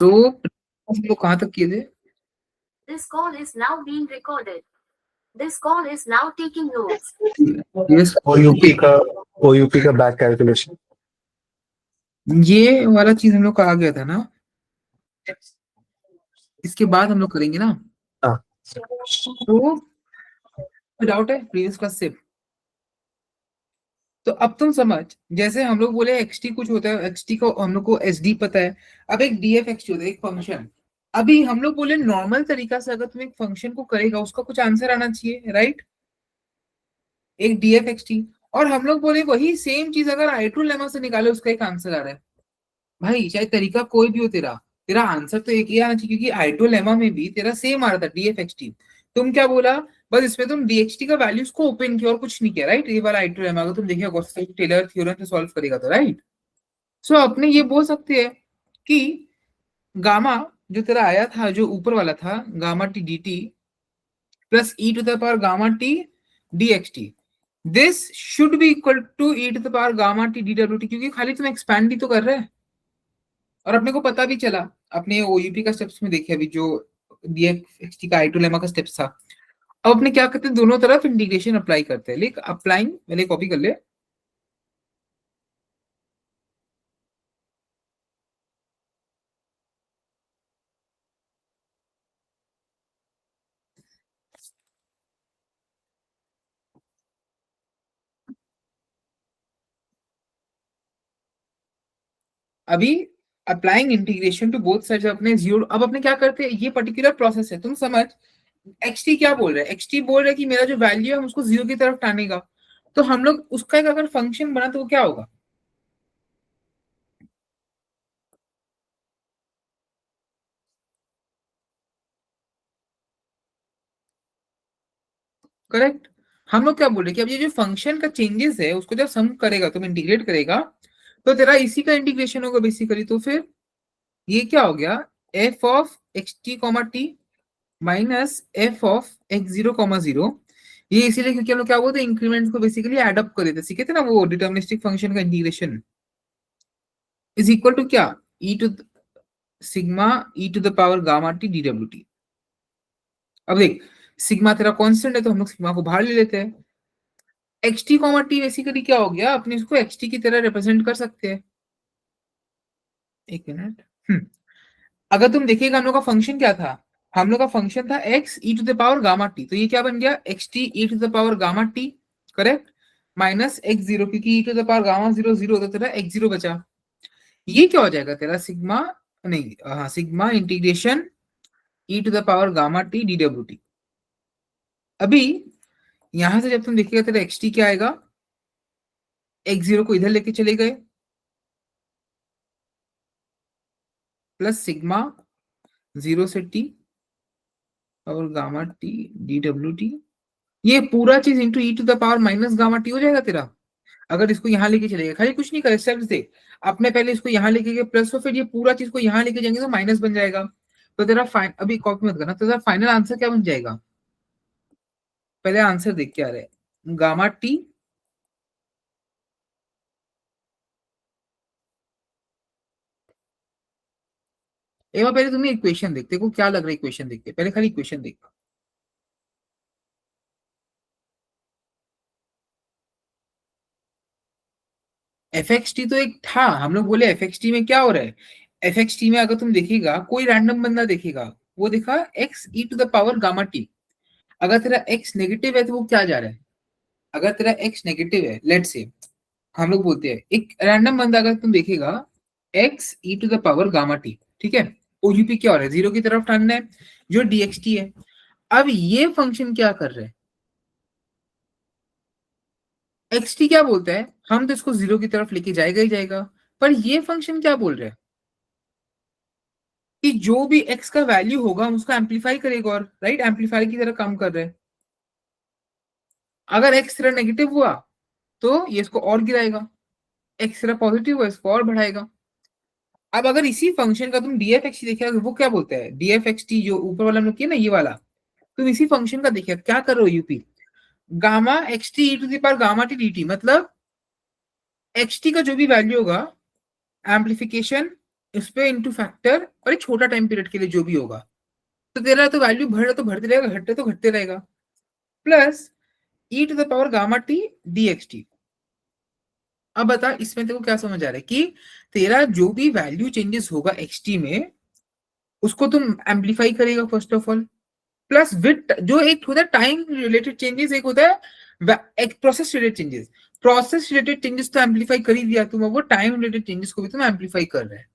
तो हम लोग कहाँ तक किए थे? This call is now being recorded. This call is now taking notes. यस, ओयूपी का ओयूपी का बैक कैलकुलेशन। ये वाला चीज हम लोग का आ गया था ना, इसके बाद हम लोग करेंगे ना। हाँ। तो डाउट है प्रीवियस क्लास से? तो अब तुम समझ, जैसे हम लोग बोले एक्सटी कुछ होता है, एक्सटी को हम लोग को एसडी पता है। अब एक डीएफ एक्सटी होता है, एक फंक्शन। अभी हम लोग बोले नॉर्मल तरीका से अगर तुम एक फंक्शन को करेगा उसका कुछ आंसर आना चाहिए, राइट? एक डीएफ एक्सटी। और हम लोग बोले वही सेम चीज अगर आई2 लेमा से निकाले उसका एक आंसर आ रहा है। भाई चाहे तरीका कोई भी हो तेरा, तेरा आंसर तो एक ही आना चाहिए, क्योंकि आई2 लेमा में भी तेरा सेम आ रहा था डीएफ एक्सटी। तुम क्या बोला? बस इसमें तुम डीएक्सटी का वैल्यूज को ओपन किया और कुछ नहीं किया, राइट? ये वाला आई2 लेमा अगर तुम देखिए गॉस टेलर थ्योरम से सॉल्व करेगा तो, राइट? सो अपने ये बोल सकते हैं कि गामा जो तेरा आया था, जो ऊपर वाला था gamma T D t plus E to the power gamma T d x t, this should be equal to e to the power gamma T D W t, क्योंकि खाली तुम एक्सपैंड ही तो कर रहे हैं। और अपने को पता भी चला, अपने ओयूपी का स्टेप्स में देखे अभी जो डीएक्सटी का आई2 लेमा का स्टेप्स था। अब अपने क्या करते हैं, दोनों तरफ इंटीग्रेशन अप्लाई करते हैं। लेक अप्लाइंग, पहले कॉपी कर ले। अभी applying integration to both sides, अपने जीरो। अब अपने क्या करते हैं, ये पर्टिकुलर प्रोसेस है, तुम समझ। एक्सटी क्या बोल रहा है? एक्सटी बोल रहा है कि मेरा जो वैल्यू है हम उसको जीरो की तरफ टानेगा। तो हम लोग उसका एक अगर फंक्शन बना तो वो क्या होगा? करेक्ट। हम लोग क्या बोल रहे हैं कि अब ये जो फंक्शन का चेंजेस है उसको जब सम करेगा, तुम इंटीग्रेट करेगा, तो तेरा इसी का इंटीग्रेशन होगा बेसिकली। तो फिर ये क्या हो गया? F of x T comma T minus F of x zero comma zero. ये इसीलिए क्योंकि हम लोग क्या बोलते हैं, इंक्रीमेंट को बेसिकली एड अप कर देते, सीखे थे ना वो डिटर्मिनिस्टिक फंक्शन का इंटीग्रेशन इज इक्वल टू क्या? ई to sigma E to the power gamma T D W T. अब देख, सिग्मा तेरा कांस्टेंट है तो हम लोग सिग्मा को बाहर ले लेते हैं। X T comma T basically क्या हो गया, अपने इसको एक्स टी की तरह रिप्रेजेंट कर सकते हैं। एक मिनट। अगर तुम देखिएगा हम लोग का फंक्शन क्या था, हम लोग का फंक्शन था X E to the power gamma T, तो ये क्या बन गया? X T E to the power gamma T, correct, minus x zero, क्योंकि E to the power gamma zero zero, तो तेरा एक्स जीरो बचा। ये क्या हो जाएगा तेरा? सिग्मा, नहीं हाँ, sigma integration e to the power gamma T D W t. अभी यहां से जब तुम देखिएगा तेरा एक्स टी क्या आएगा, एक्स जीरो को इधर लेके चले गए, प्लस सिग्मा जीरो से टी और gamma T D W t, ये पूरा चीज into e to the power minus gamma t हो जाएगा तेरा। अगर इसको यहाँ लेके चलेगा, खाली कुछ नहीं करे, स्टेप्स दे। अपने पहले इसको यहाँ लेके गए प्लस, तो फिर ये पूरा चीज को यहाँ लेके जाएंगे तो माइनस बन जाएगा। तो तेरा अभी कॉपी मत करना, तो तेरा फाइनल आंसर क्या बन जाएगा? पहले आंसर देख के आ रहे हैं, गामा टी एक बार पहले तुम्हें इक्वेशन देखते को क्या लग रहा है, इक्वेशन देखते पहले, खाली इक्वेशन देख। एफ एक्स टी तो एक था, हम लोग बोले एफ एक्स टी में क्या हो रहा है। एफ एक्स टी में अगर तुम देखिएगा, कोई रैंडम बंदा देखेगा, वो देखा x E to the power gamma t. अगर तेरा एक्स नेगेटिव है तो वो क्या जा रहा है? अगर तेरा एक्स नेगेटिव है, लेट से हम लोग बोलते हैं एक रैंडम बंदा अगर तुम देखेगा x E to the power gamma t, ठीक है, ओयूपी क्या हो रहा है? जीरो की तरफ टानना है, जो डीएक्सटी है। अब ये फंक्शन क्या कर रहे हैं? एक्स टी क्या बोलता है, हम तो इसको जीरो की तरफ लेके जाएगा ही जाएगा। पर ये फंक्शन क्या बोल रहे हैं कि जो भी एक्स का वैल्यू होगा हम उसको एम्पलीफाई करेगा, और राइट, एम्पलीफायर की तरह काम कर रहे हैं। अगर एक्स तेरा नेगेटिव हुआ तो ये इसको और गिराएगा, एक्स तेरा पॉजिटिव हुआ इसको और बढ़ाएगा। अब अगर इसी फंक्शन का तुम डीएफ एक्स टी देखिएगा, वो क्या बोलता है? डीएफ एक्स टी जो ऊपर वाला हम लोग किया ना, ये वाला, तुम इसी फंक्शन का देखिए क्या कर रहे हो, UP gamma x T E to the power gamma T D t, मतलब एक्स टी का जो भी वैल्यू होगा, एम्पलीफिकेशन इस पे इंटू फैक्टर और एक छोटा टाइम पीरियड के लिए जो भी होगा, तो तेरा तो वैल्यू बढ़ रहा तो बढ़ते रहेगा, घटते तो घटते रहेगा, plus E to the power gamma T d x t. अब बता इसमें तेरे को क्या समझ आ रहा है कि तेरा जो भी वैल्यू चेंजेस होगा एक्स टी में उसको तुम एम्पलीफाई करेगा first of all, plus with जो एक होता है टाइम रिलेटेड चेंजेस, एक होता है एक process related changes. Process related changes तो एम्पलीफाई कर ही दिया तुम, अब वो टाइम रिलेटेड चेंजेस को भी तुम एम्पलीफाई कर रहे हैं।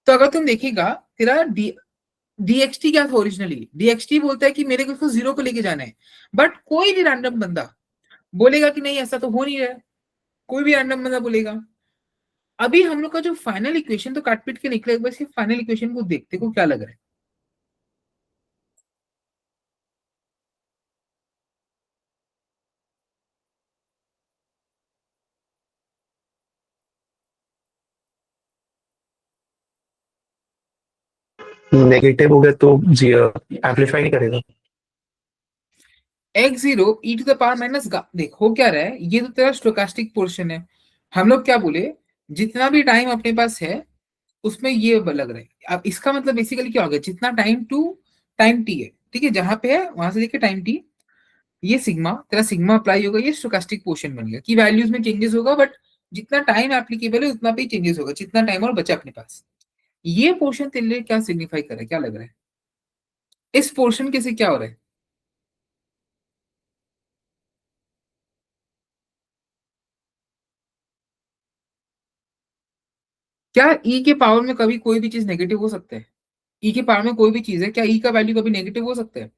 तो अगर तुम देखेगा तेरा डीएक्सटी क्या था ओरिजिनली, डीएक्सटी बोलता है कि मेरे को इसको जीरो को लेके जाना है, बट कोई भी रैंडम बंदा बोलेगा कि नहीं ऐसा तो हो नहीं रहा है, कोई भी रैंडम बंदा बोलेगा। अभी हम लोग का जो फाइनल इक्वेशन तो काट पीट के निकलेगा, बस ये फाइनल इक्वेशन को देखते को क्या लग रहा है। नेगेटिव हो गया तो एम्पलीफाई नहीं करेगा। X zero e to the power minus, देख हो क्या रहा है, ये तो तेरा स्टोकास्टिक पोर्शन है। हम लोग क्या बोले, जितना भी टाइम अपने पास है उसमें ये लग रहा है। अब इसका मतलब बेसिकली क्या हो गया, जितना टाइम टू टाइम टी है, ठीक है, जहां पे है वहां से लेके टाइम टी, ये सिग्मा तेरा सिग्मा अप्लाई होगा, ये स्टोकास्टिक पोर्शन बन गया कि वैल्यूज में चेंजेस होगा, बट जितना टाइम एप्लीकेबल है उतना पे चेंजेस होगा, जितना टाइम और बचा अपने पास। ये पोर्शन तेरे लिए क्या सिग्निफाई कर रहा है, क्या लग रहा है इस पोर्शन के से क्या हो रहा है। क्या ई के पावर में कभी कोई भी चीज नेगेटिव हो सकता है, ई के पावर में कोई भी चीज है, क्या ई का वैल्यू कभी नेगेटिव हो सकता है।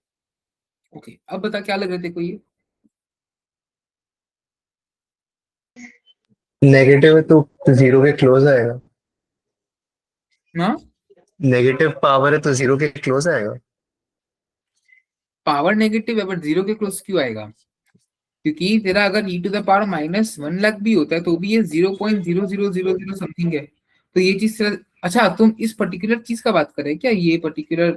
ओके अब बता क्या लग रहा है तेरे को ये। नेगेटिव है तो जीरो के क्लोज आएगा। ना नेगेटिव पावर है तो जीरो के क्लोज आएगा। पावर नेगेटिव है बट जीरो के क्लोज क्यों आएगा, क्योंकि तेरा अगर ई to the power minus 1 lakh भी होता है तो भी ये 0.0000 समथिंग है। तो ये चीज अच्छा तुम इस पर्टिकुलर चीज का बात कर रहे हैं क्या, ये पर्टिकुलर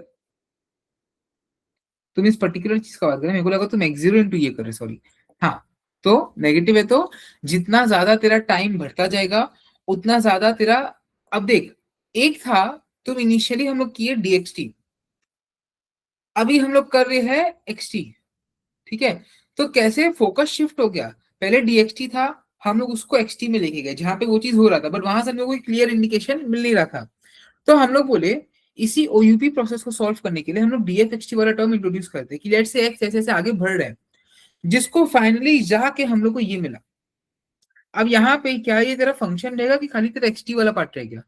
तुम इस पर्टिकुलर चीज का बात कर रहे हैं, मेरे को लगा तुम एक्स जीरो इंटू ये कर रहे, सॉरी। हाँ, तो नेगेटिव है तो जितना ज्यादा तेरा टाइम बढ़ता जाएगा उतना ज्यादा तेरा, अब देख एक था तुम इनिशियली हम लोग किए डीएक्सटी, अभी हम लोग कर रहे हैं एक्सटी, ठीक है। तो कैसे फोकस शिफ्ट हो गया, पहले डीएक्सटी था हम लोग उसको एक्सटी में लेके गए जहां पे वो चीज हो रहा था, बट वहां से हम लोग को क्लियर इंडिकेशन मिल नहीं रहा था। तो हम लोग बोले इसी ओयूपी प्रोसेस को सॉल्व करने के लिए हम लोग डीएफएक्सटी वाला टर्म इंट्रोड्यूस करते हैं कि लेट्स से एक्स ऐसे ऐसे आगे बढ़ रहा है, जिसको फाइनली जाके हम लोग को ये मिला। अब यहाँ पे क्या ये तेरा फंक्शन रहेगा कि खाली तेरा एक्सटी वाला पार्ट रह गया,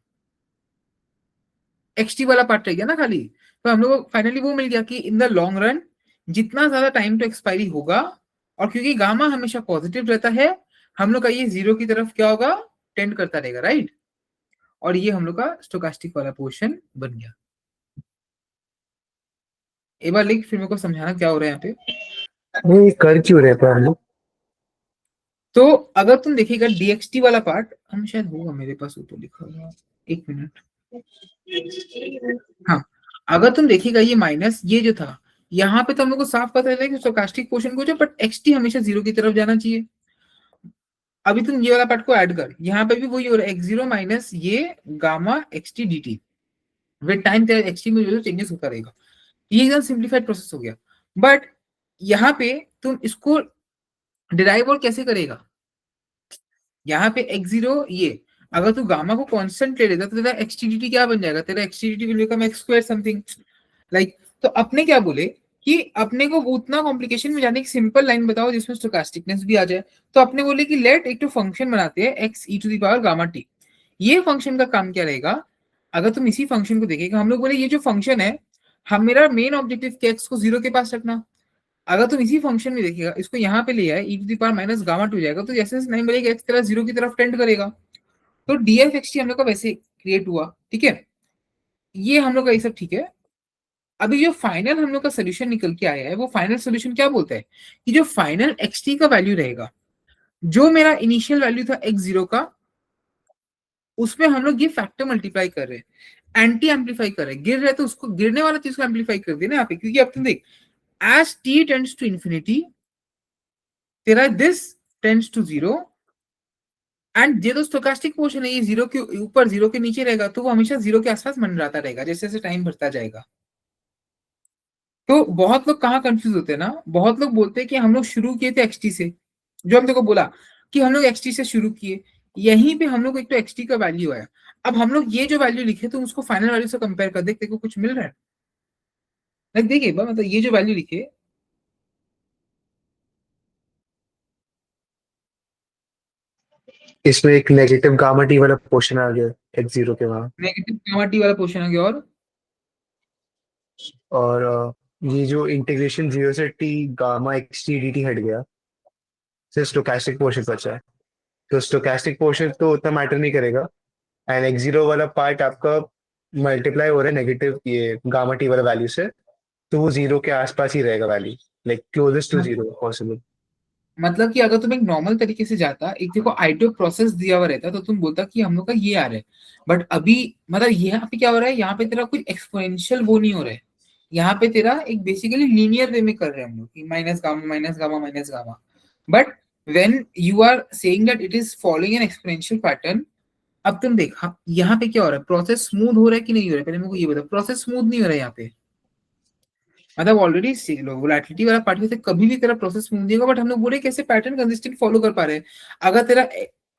एक्सटी वाला पार्ट रह गया ना खाली। तो हम लोग को फाइनली वो मिल गया कि इन द लॉन्ग रन जितना ज्यादा टाइम टू एक्सपायरी होगा, और क्योंकि गामा हमेशा पॉजिटिव रहता है, हम लोग का ये जीरो की तरफ क्या होगा, टेंड करता रहेगा, राइट। और ये हम लोग का स्टोकास्टिक वाला पोर्शन बन गया। एक बार लिख फिर मेरे को समझाना क्या हो रहा है यहाँ पे। नहीं कर क्यों रहे थे हम लोग। तो अगर तुम देखिएगा डीएक्सटी वाला पार्ट, हम शायद होगा मेरे पास ऊपर लिखा हुआ, एक मिनट। हाँ, अगर तुम देखिएगा ये माइनस ये जो था यहाँ पे तो हम लोग को साफ पता है कि स्टोकास्टिक पोर्शन को जो, बट एक्सटी हमेशा जीरो की तरफ जाना चाहिए। अभी तुम ये वाला पार्ट को ऐड कर, यहाँ पे भी वही हो रहा है, एक्स जीरो माइनस ये gamma x t d t, with time तेरा एक्सटी में जो चेंजेस होता रहेगा। ये एकदम सिंप्लीफाइड प्रोसेस हो गया। बट यहाँ पे तुम इसको डिराइव और कैसे करेगा, यहाँ पे एक्स जीरो ये, अगर तू गामा को कांस्टेंट ले लेता तो तेरा एक्सटीडीटी क्या बन जाएगा, तेरा XTDT will become X square something like. तो अपने क्या बोले कि अपने को उतना कॉम्प्लिकेशन में जाने की सिंपल लाइन बताओ जिसमें स्टोकास्टिकनेस भी आ जाए। तो अपने बोले कि लेट एक तो फंक्शन बनाते हैं x E to the power gamma t. ये फंक्शन का काम क्या रहेगा, अगर तुम इसी फंक्शन को देखेगा, हम लोग बोले ये जो फंक्शन है, हम मेरा मेन ऑब्जेक्टिव क्या एक्स को जीरो के पास रखना। अगर तुम इसी फंक्शन में देखिएगा इसको यहाँ पे ले आए E to the power minus gamma two जाएगा, तो जैसे नहीं मिलेगा एक्स तेरा जीरो की तरफ टेंड करेगा। तो डीएफ एक्सटी हम लोग का वैसे क्रिएट हुआ, ठीक है, ये हम लोग का ये सब ठीक है। अभी जो फाइनल हम लोग का सोल्यूशन निकल के आया है, वो फाइनल सोल्यूशन क्या बोलता है कि जो फाइनल एक्सटी का वैल्यू रहेगा, जो मेरा इनिशियल वैल्यू था एक्स जीरो का, उसमें हम लोग ये फैक्टर मल्टीप्लाई कर रहे हैं, एंटी एम्पलीफाई कर रहे हैं, गिर रहे तो उसको गिरने वाला चीज को एम्पलीफाई कर देना यहाँ पे, क्योंकि अब तुम देख as T tends to infinity तेरा this tends to zero, and ये तो स्टोकास्टिक पोर्शन है, ये जीरो के ऊपर जीरो के नीचे रहेगा, तो वो हमेशा जीरो के आसपास मंडराता रहेगा जैसे जैसे टाइम बढ़ता जाएगा। तो बहुत लोग कहाँ कंफ्यूज होते हैं ना, बहुत लोग बोलते हैं कि हम लोग शुरू किए थे एक्सटी से, जो हम देखो बोला कि हम लोग एक्सटी से शुरू किए, यहीं पे हम लोग एक तो एक्सटी का वैल्यू आया, अब हम लोग ये जो वैल्यू लिखे तो उसको फाइनल वैल्यू से कंपेयर कर देख, देखो कुछ मिल रहा है। लाइक देखिए मतलब ये जो वैल्यू लिखे, इसमें एक नेगेटिव गामा टी वाला पोर्शन आ गया एक्स जीरो के वहाँ। नेगेटिव गामा टी वाला क्वेश्चन आ गया, और ये जो इंटीग्रेशन जीरो से T gamma x T D T हट गया, सिर्फ स्टोकेस्टिक पोर्शन बचा है। तो स्टोकेस्टिक पोर्शन तो उतना मैटर नहीं करेगा, एंड एक्स जीरो वाला पार्ट आपका मल्टीप्लाई हो रहा है नेगेटिव ये गामा टी वाला वैल्यू से, तो वो जीरो के आसपास ही रहेगा वैल्यू, लाइक क्लोजेस्ट टू और जीरो पॉसिबल। मतलब कि अगर तुम एक नॉर्मल तरीके से जाता, एक देखो आईटीओ प्रोसेस दिया हुआ रहता, तो तुम बोलता कि हम लोग का ये आ रहा है, बट अभी मतलब यहाँ पे क्या हो रहा है, यहाँ पे तेरा कुछ एक्सपोनेंशियल वो नहीं हो रहा है, यहाँ पे तेरा एक बेसिकली लीनियर वे में कर रहे हैं हम लोग कि minus gamma minus gamma minus gamma, but when you are saying that it is following an exponential pattern. अब तुम देख, हाँ, यहाँ पे क्या हो रहा है, प्रोसेस स्मूथ हो रहा है कि नहीं हो रहा है, पहले मेरे को ये बता, प्रोसेस स्मूथ नहीं हो रहा है यहाँ पे, मतलब ऑलरेडी वोलेटिलिटी वाला पार्ट से कभी भी तेरा प्रोसेस स्मूथ नहीं होगा, बट हम लोग बोले कैसे पैटर्न कंसिस्टेंट फॉलो कर पा रहे हैं। अगर तेरा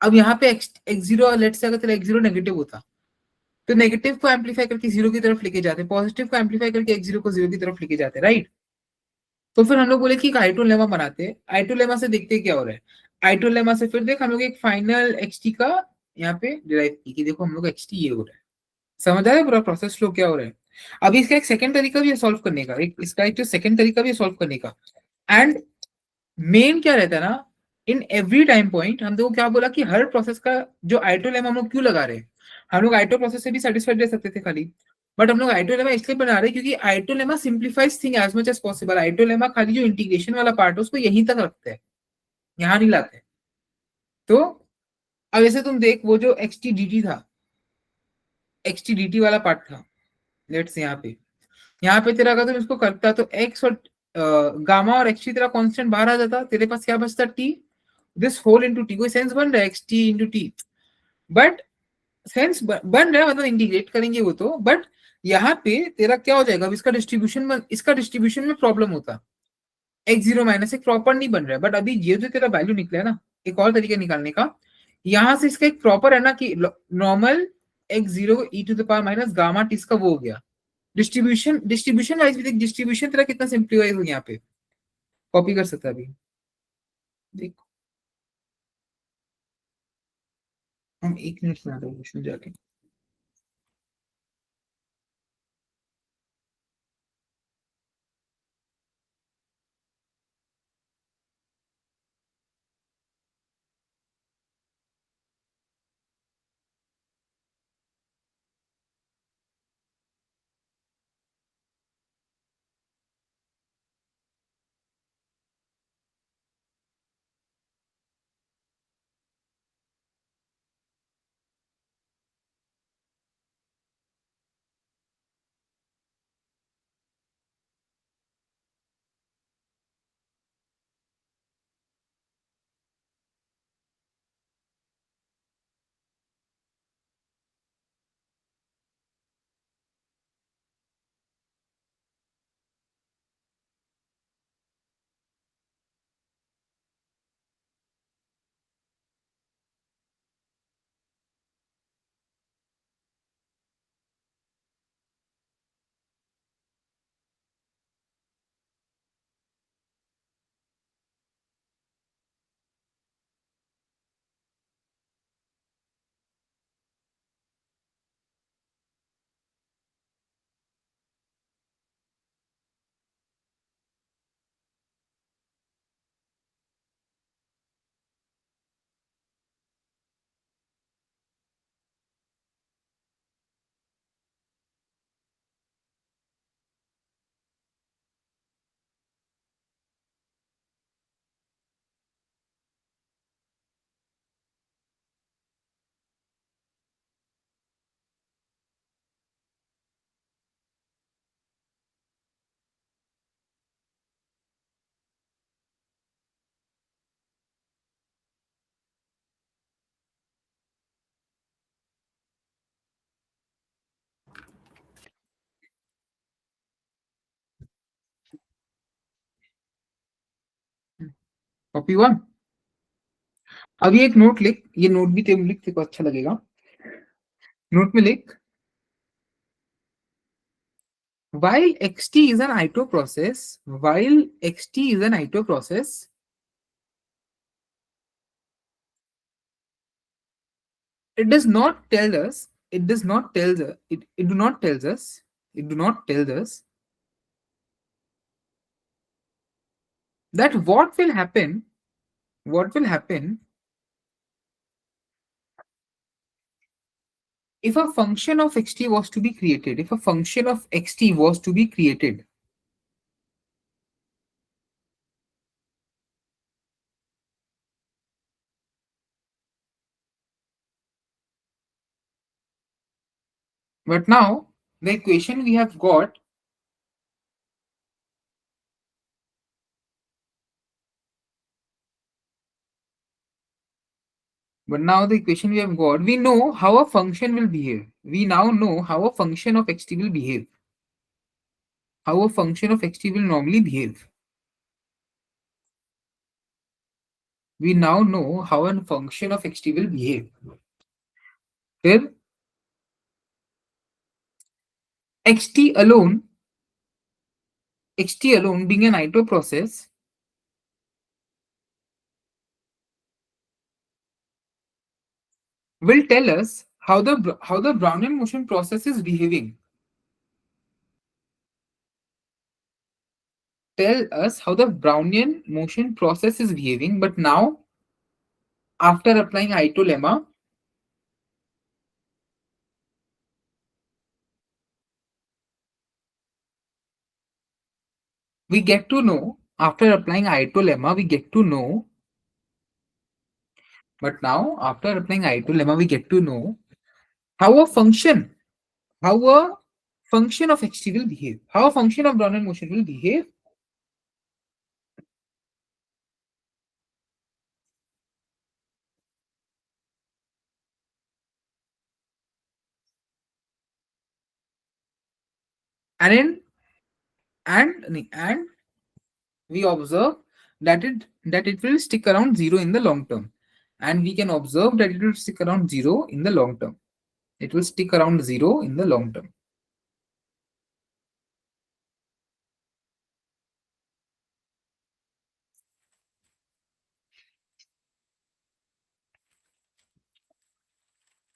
अब यहाँ पे एक्स जीरो लेट से अगर तेरा एक्स जीरो नेगेटिव होता, तो नेगेटिव को एम्पलीफाई करके जीरो की तरफ लेके जाते, पॉजिटिव को एम्पलीफाई करके एक्स जीरो को जीरो की तरफ लेके जाते, राइट। तो फिर हम लोग बोले कि आइटो लेमा बनाते, आइटो लेमा से देखते क्या हो रहा है, आइटो लेमा से फिर देख हम लोग एक फाइनल एक्स टी का यहाँ पे डिराइव की कि देखो हम लोग एक्स टी ये हो रहा है, समझ आया पूरा प्रोसेस फ्लो क्या हो रहा है। अभी इसका एक सेकंड तरीका भी है सॉल्व करने का, एक इसका एक जो सेकंड तरीका भी है सॉल्व करने का। एंड मेन क्या रहता है ना, इन एवरी टाइम पॉइंट हम देखो क्या बोला कि हर प्रोसेस का जो आइटो लेमा हम लोग क्यों लगा रहे हैं, हम लोग आइटो प्रोसेस से भी सेटिस्फाइड रह सकते थे खाली, बट हम लोग आइटो लेमा इसलिए बना रहे हैं क्योंकि Ito lemma simplifies thing as much as possible, Ito lemma खाली जो इंटीग्रेशन वाला पार्ट है उसको यहीं तक रखते हैं, यहाँ नहीं लाते। तो अब जैसे तुम देख वो जो एक्स टी डी टी था, एक्स टी डी टी वाला पार्ट था, लेट्स यहाँ पे तेरा अगर तुम इसको करता तो एक्स और गामा और एक्स टी तेरा कांस्टेंट बाहर आ जाता, तेरे पास क्या बचता, t, this whole into t, कोई सेंस बन रहा है x t into t, but sense बन रहा है मतलब इंटीग्रेट करेंगे वो तो, बट यहाँ पे तेरा क्या हो जाएगा, अब इसका डिस्ट्रीब्यूशन में प्रॉब्लम होता, एक्स जीरो माइनस एक प्रॉपर नहीं बन रहा है, बट अभी ये जो तेरा वैल्यू निकला है ना, एक और तरीका निकालने का, यहाँ से इसका एक प्रॉपर है ना कि normal x zero e to the power minus gamma t का वो हो गया, डिस्ट्रीब्यूशन वाइज भी देख, डिस्ट्रीब्यूशन तेरा कितना सिंप्लीफाई हो गया, यहाँ पे कॉपी कर सकता है अभी, देख हम 1 मिनट में आ रहे हैं क्वेश्चन जाके। कॉपी हुआ। अब ये एक नोट लिख, ये नोट भी तेरे लिख, तेरे को अच्छा लगेगा। नोट में लिख, while xt is an ito process, while xt is an ito process, it does not tell us, it does not tell us, it do not tells us, it do not tells us that what will happen, what will happen if a function of xt was to be created, if a function of xt was to be created. But now the equation we have got, but now the equation we have got, we know how a function will behave. We now know how a function of xt will behave. How a function of xt will normally behave. We now know how a function of xt will behave. Then xt alone being an ito process, will tell us how the Brownian motion process is behaving. Tell us how the Brownian motion process is behaving. But now, after applying ito lemma, we get to know, after applying ito lemma, we get to know, but now after applying ito lemma, we get to know how a function of xt will behave, how a function of Brownian motion will behave. And we observe that it will stick around 0 in the long term, and we can observe that it will stick around 0 in the long term. It will stick around 0 in the long term.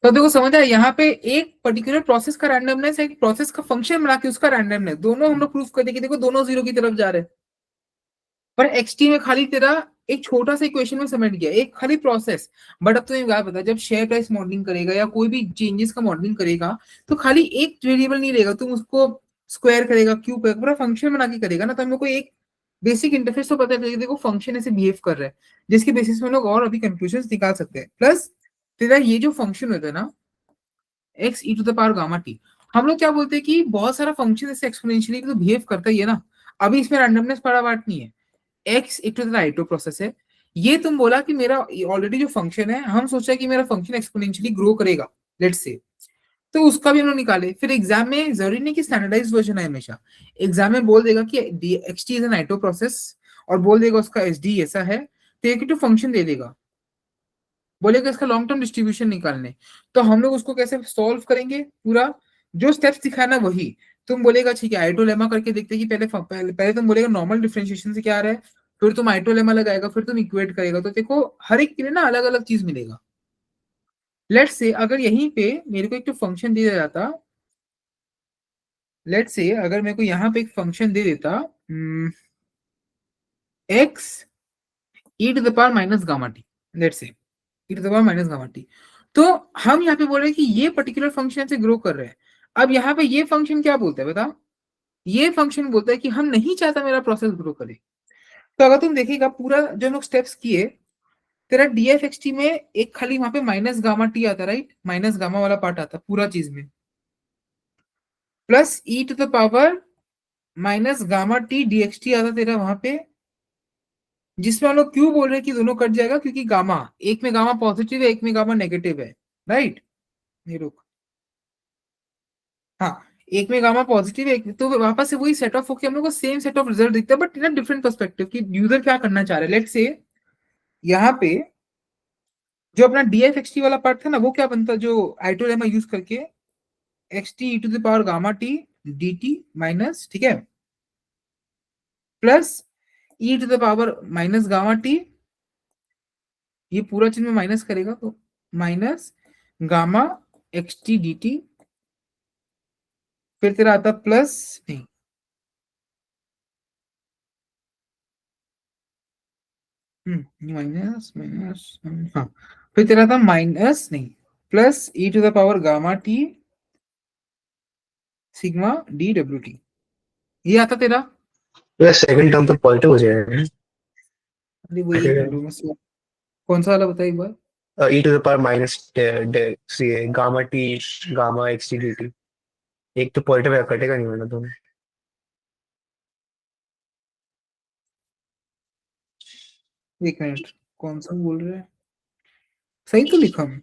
तो देखो समझ आया, यहाँ पे एक particular process का randomness, एक process का फंक्शन बना के उसका रैंडमनेस, दोनों हम लोग प्रूफ कर देंगे। देखो दोनों 0 की तरफ जा रहे हैं, पर एक्सटी में खाली तेरा एक छोटा सा इक्वेशन में समेट गया, एक खाली प्रोसेस। बट अब तुम्हें क्या पता, जब शेयर प्राइस मॉडलिंग करेगा या कोई भी चेंजेस का मॉडलिंग करेगा, तो खाली एक वेरिएबल नहीं रहेगा, तुम उसको स्क्वायर करेगा, क्यूब करेगा, पूरा फंक्शन बना के करेगा ना। तो हम लोग को एक बेसिक इंटरफेस तो पता है, देखो फंक्शन ऐसे बिहेव कर रहा है, जिसके बेसिस में हम लोग और अभी कंक्लूजन निकाल सकते हैं। प्लस तेरा ये जो फंक्शन होता है ना, x E to the power gamma t, हम लोग क्या बोलते हैं कि बहुत सारा फंक्शन ऐसे एक्सपोनेंशियली तो बिहेव करता ही है ना। अभी इसमें रैंडमनेस बड़ा बात नहीं है, एक्स एक टू द आइटो प्रोसेस है। ये तुम बोला कि मेरा ऑलरेडी जो फंक्शन है, हम सोचा कि मेरा फंक्शन एक्सपोनेंशियली ग्रो करेगा, लेट्स से, तो उसका भी हम लोग निकाले। फिर एग्जाम में जरूरी नहीं कि स्टैंडर्डाइज वर्जन है, हमेशा एग्जाम में बोल देगा कि X T is an Ito process, और बोल देगा उसका एस डी ऐसा है, तो एक तो फंक्शन दे देगा, बोलेगा इसका लॉन्ग टर्म डिस्ट्रीब्यूशन निकालने। तो हम लोग उसको कैसे सॉल्व करेंगे, पूरा जो स्टेप्स दिखाना वही। तुम बोलेगा ठीक है आइटो लेमा करके देखते कि पहले तुम बोलेगा नॉर्मल डिफरेंशिएशन से क्या आ रहा है, फिर तुम आइटो लेमा लगाएगा, फिर तुम इक्वेट करेगा, तो देखो हर एक के लिए ना अलग अलग चीज मिलेगा। लेट्स से अगर यहीं पे मेरे को एक तो फंक्शन दे जाता, लेट्स से अगर मेरे को यहाँ पे एक फंक्शन दे देता x E to the power minus gamma t, let's say e to the power minus gamma T, तो हम यहाँ पे बोल रहे हैं कि ये पर्टिकुलर फंक्शन से ग्रो कर रहे हैं। अब यहाँ पे ये फंक्शन क्या बोलता है बता, ये फंक्शन बोलता है कि हम नहीं चाहता मेरा प्रोसेस ग्रो करे। तो अगर तुम देखिएगा पूरा जो हम लोग स्टेप्स किए, तेरा डीएफ एक्सटी में एक खाली वहां पे माइनस गामा टी आता, राइट, माइनस गामा वाला पार्ट आता पूरा चीज में, plus E to the power minus gamma T DXT आता तेरा वहां पे, जिसमें हम लोग क्यों बोल रहे हैं कि दोनों कट जाएगा, क्योंकि गामा एक में गामा पॉजिटिव है, एक में गामा नेगेटिव है, राइट। ये रुक, हाँ, एक में गामा पॉजिटिव है, तो वापस से वही सेट ऑफ होके हम लोग को सेम सेट ऑफ रिजल्ट दिखता है, बट इन डिफरेंट पर्सपेक्टिव कि यूजर क्या करना चाह रहा है। लेट्स से यहाँ पे जो अपना df xt वाला पार्ट था ना, वो क्या बनता, जो आइटोलेमा यूज करके xt e to the power gamma t dt minus, ठीक है, plus e to the power minus gamma t, ये पूरा चीज में माइनस करेगा तो माइनस गामा xt dt, फिर तेरा आता प्लस, नहीं माइनस माइनस, हाँ, फिर तेरा था माइनस नहीं plus e to the power gamma t sigma d W t, ये आता तेरा। तो सेकंड टर्म तो पॉजिटिव हो जाएगा। अरे वो एक मिनट में कौन सा वाला बता एक बार। E to the power minus C gamma T gamma x T D T, एक तो पॉजिटिव है, कटेगा नहीं वरना दोनों। एक मिनट, कौन सा बोल रहे हैं, सही तो लिखा हूँ,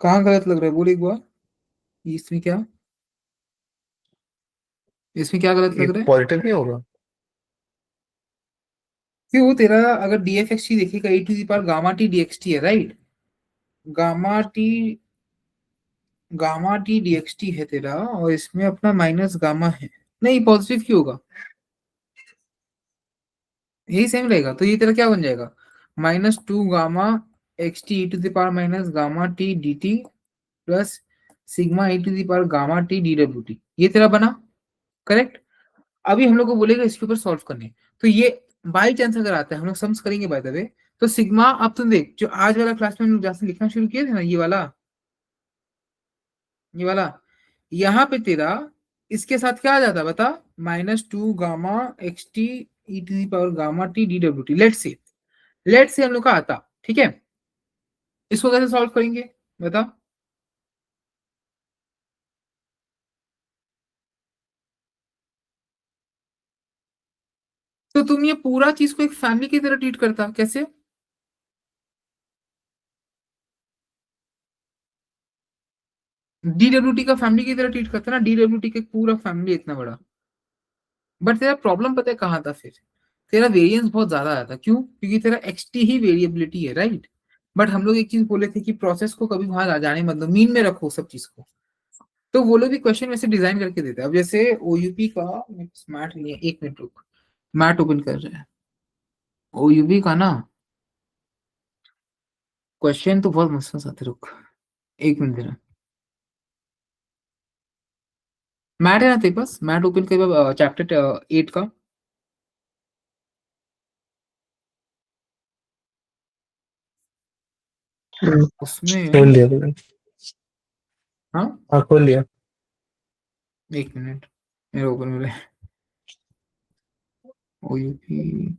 कहाँ गलत लग रहा है बोल एक बार, इसमें क्या, इसमें क्या गलत ये लग रहा है। पॉजिटिव नहीं होगा। क्यों, तेरा अगर डी एफ एक्स टी देखेगा e to the power gamma T d x t है, right, gamma T, gamma T d x t है तेरा, और इसमें अपना माइनस गामा है, नहीं पॉजिटिव क्यों होगा, यही सेम रहेगा, तो ये तेरा क्या बन जाएगा, minus two gamma x T E to the power minus gamma T D t plus sigma E to the power gamma T D W t, ये तेरा बना, करेक्ट। अभी हम लोग को बोलेगा इसके ऊपर सॉल्व करने, तो ये बाई चांस अगर आता है, हम लोग सम्स करेंगे बाय द वे, तो सिग्मा, अब तुम देख जो आज वाला क्लास में हम लोग जैसे लिखना शुरू किए थे ना, ये वाला, ये वाला, यहाँ पे तेरा इसके साथ क्या आ जाता बता, minus two gamma x T E to the power gamma T D W t, let say हम लोग का आता, ठीक है, इसको कैसे सॉल्व करेंगे बता। तो तुम ये पूरा चीज को एक फैमिली की तरह ट्रीट करता, कैसे, डीडब्ल्यूटी का फैमिली की तरह ट्रीट करता ना, डीडब्ल्यूटी का पूरा फैमिली इतना बड़ा, बट तेरा प्रॉब्लम पता है कहाँ था फिर, तेरा वेरिएंस बहुत ज्यादा आया था, क्यों, क्योंकि तेरा एक्सटी ही वेरिएबिलिटी है, राइट, बट हम लोग एक चीज बोले थे कि प्रोसेस को कभी वहां जाने मत दो, मीन में रखो सब चीज को, तो वो लोग भी क्वेश्चन वैसे डिजाइन करके देते हैं। अब जैसे ओयूपी का स्मार्ट नहीं है, एक मिनट रुक, मैट ओपन कर रहे हैं, ओयूपी का ना क्वेश्चन तो बहुत मस्त मस्त आते, रुक एक मिनट जरा, मैट है ना तेरे पास, मैट ओपन कर चैप्टर 8 का, उसमें, खोल लिया मैंने। हाँ हाँ खोल लिया। एक मिनट, मेरे ओपन में ओयूपी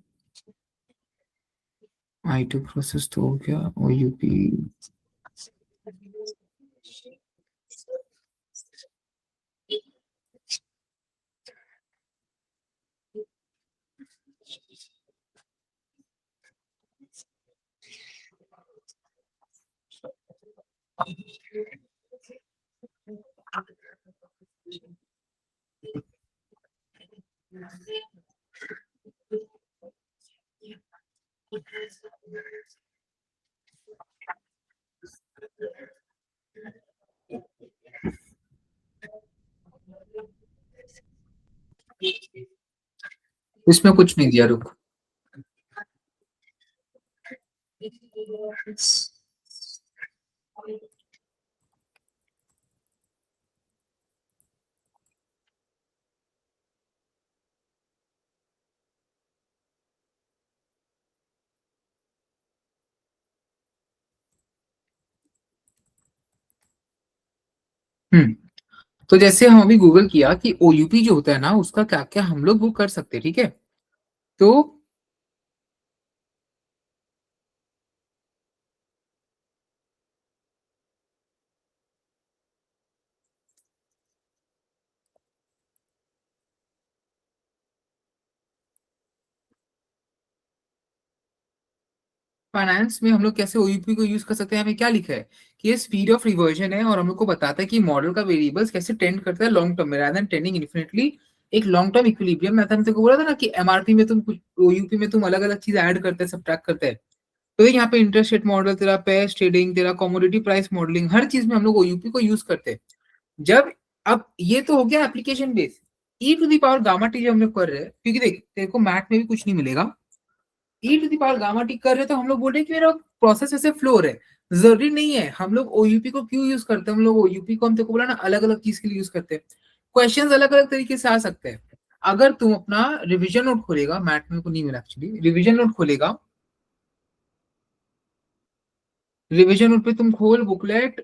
आई टू प्रोसेस तो हो गया, ओयूपी इसमें कुछ नहीं दिया, रुक, तो जैसे हम अभी गूगल किया कि ओयूपी जो होता है ना, उसका क्या क्या हम लोग वो कर सकते हैं, ठीक है, तो फाइनेंस में हम लोग कैसे ओयूपी को यूज कर सकते हैं, हमें क्या लिखा है कि ये स्पीड ऑफ रिवर्जन है, और हम लोग को बताता है कि मॉडल का वेरिएबल्स कैसे टेंड करता है लॉन्ग टर्म में, रादर देन टेंडिंग इन्फिनिटली एक लॉन्ग टर्म इक्विलिब्रियम मैं तेरे को बोला था ना कि एमआरपी में तुम कुछ ओयूपी में तुम अलग अलग चीज ऐड करते हैं, सब्ट्रैक्ट करते हैं। तो यहाँ पे इंटरेस्ट रेट मॉडल, तेरा पेयर ट्रेडिंग, तेरा कमोडिटी प्राइस मॉडलिंग, हर चीज में हम लोग ओयूपी को यूज करते हैं। जब अब ये तो हो गया application base. E to the power gamma t जब हम लोग कर रहे हैं, क्योंकि देख तेरे को मैथ में भी कुछ नहीं मिलेगा, e to the power gamma t कर रहे हैं तो हम लोग बोल रहे हैं कि मेरा प्रोसेस ऐसे फ्लो हो रहा है। जरूरी नहीं है हम लोग ओयूपी को क्यों यूज करते हैं, हम लोग ओयूपी को हम तेरे को बोला ना अलग अलग चीज के लिए यूज करते हैं। क्वेश्चंस अलग अलग तरीके से आ सकते हैं। अगर तुम अपना रिवीजन नोट खोलेगा, मैथ में को नहीं मिला एक्चुअली, रिवीजन नोट खोलेगा, रिवीजन नोट पे तुम खोल बुकलेट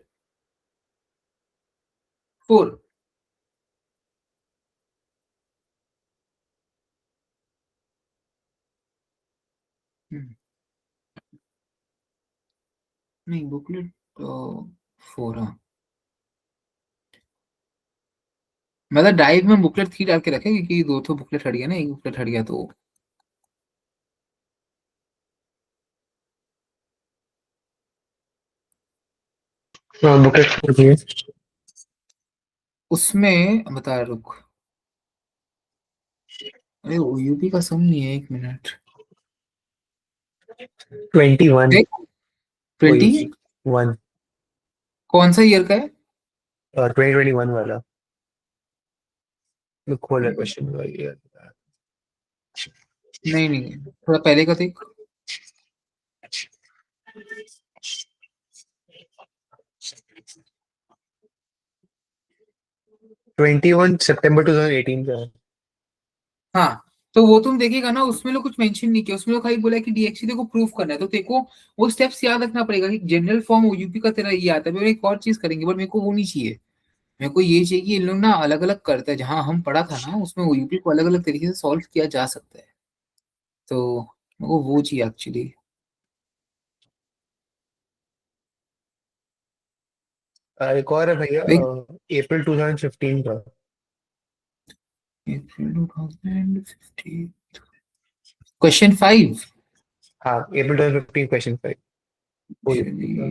4। नहीं बुकलेट 4, हाँ मतलब ड्राइव में बुकलेट 3 डाल के रखे क्योंकि दो तो बुकलेट हट गया ना, एक बुकलेट हट गया तो हाँ बुकलेट होती है। उसमें बता रुक, अरे ओयूपी का सम नहीं है, 1 मिनट 21 20 1 कौन सा ईयर का है? 2021 वाला। मैं खोला क्वेश्चन वही है। नहीं नहीं थोड़ा पहले का देख। 21 सितंबर 2018 का है। हाँ तो वो तुम देखिएगा ना, उसमें लोग कुछ मेंशन नहीं किया, उसमें लोग खाली बोला कि डीएक्सी देखो प्रूफ करना है, तो देखो वो स्टेप्स याद रखना पड़ेगा कि जनरल फॉर्म ओयूपी का तेरा ये आता है। मेरे एक और चीज करेंगे बट मेरे को वो नहीं चाहिए, मेरे को ये चाहिए कि इन लोग ना अलग अलग करते हैं, जहां हम पढ़ा था ना उसमें ओयूपी को अलग अलग तरीके से सॉल्व किया जा सकता है, तो मेरे को वो चाहिए एक्चुअली। एक और है भैया, देख अप्रैल 2015 का। क्वेश्चन 5 हाँ अप्रैल 2015 क्वेश्चन 5। ओयूपी का।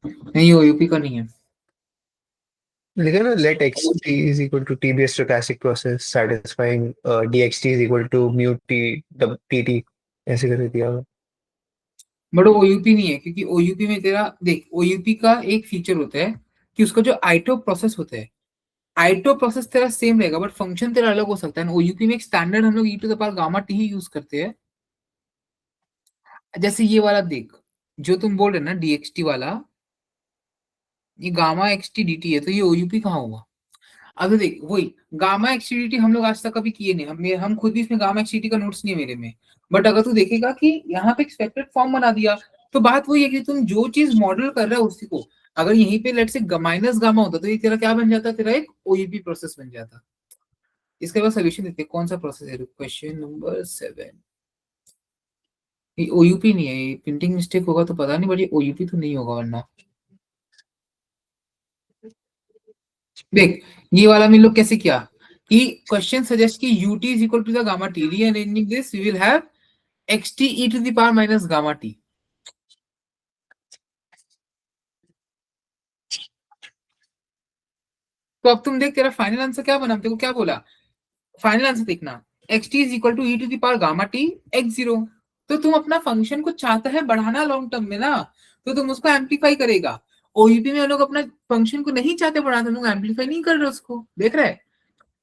नहीं ओयूपी का नहीं है। लिखा ना, late xt is equal to tbs stochastic process satisfying dxt is equal to mu t tt, ऐसे कर दिया हुआ। बट वो ओयूपी नहीं है, क्योंकि ओयूपी में तेरा देख ओयूपी का एक फीचर होता है कि उसका जो आइटो प्रोसेस होता है, आइटो प्रोसेस तेरा सेम रहेगा बट फंक्शन तेरा अलग हो सकता है। ओयूपी में एक स्टैंडर्ड हम लोग e to the power gamma t ही यूज करते हैं। जैसे ये वाला देख, जो तुम बोल रहे ना डीएक्सटी वाला, ये गामा एक्सटी डीटी है, तो ये ओयूपी कहाँ हुआ? अब देख वही गामा एक्सटीडीटी हम लोग आज तक कभी किए नहीं, हम खुद भी इसमें गामा एक्सटीडी का नोट्स नहीं है मेरे में। बट अगर तू देखेगा कि यहाँ पे एक्सपेक्टेड फॉर्म बना दिया, तो बात वही है कि तुम जो चीज मॉडल कर रहा है उसी को, अगर यहीं पे लेट से माइनस गामा होता तो ये तेरा क्या बन जाता, तेरा एक ओयूपी प्रोसेस बन जाता। इसके बाद सोल्यूशन देखते हैं कौन सा प्रोसेस है। क्वेश्चन नंबर 7, ये ओयूपी नहीं है, ये प्रिंटिंग मिस्टेक होगा तो पता नहीं, बट ये ओयूपी तो नहीं होगा वरना। देख ये वाला में लोग कैसे किया कि क्वेश्चन सजेस्ट कि ut is equal to the gamma t, rearranging this we will have xt e to the power minus gamma t। तो अब तुम देख तेरा फाइनल आंसर क्या बना, तेरे को क्या बोला फाइनल आंसर देखना, xt is equal to e to the power gamma t x0। तो तुम अपना फंक्शन को चाहता है बढ़ाना लॉन्ग टर्म में ना, तो तुम उसको एम्पलीफाई करेगा। ओयूपी में लोग अपना फंक्शन को नहीं चाहते बढ़ाना, लोग एम्पलीफाई नहीं कर रहे उसको, देख रहे हैं।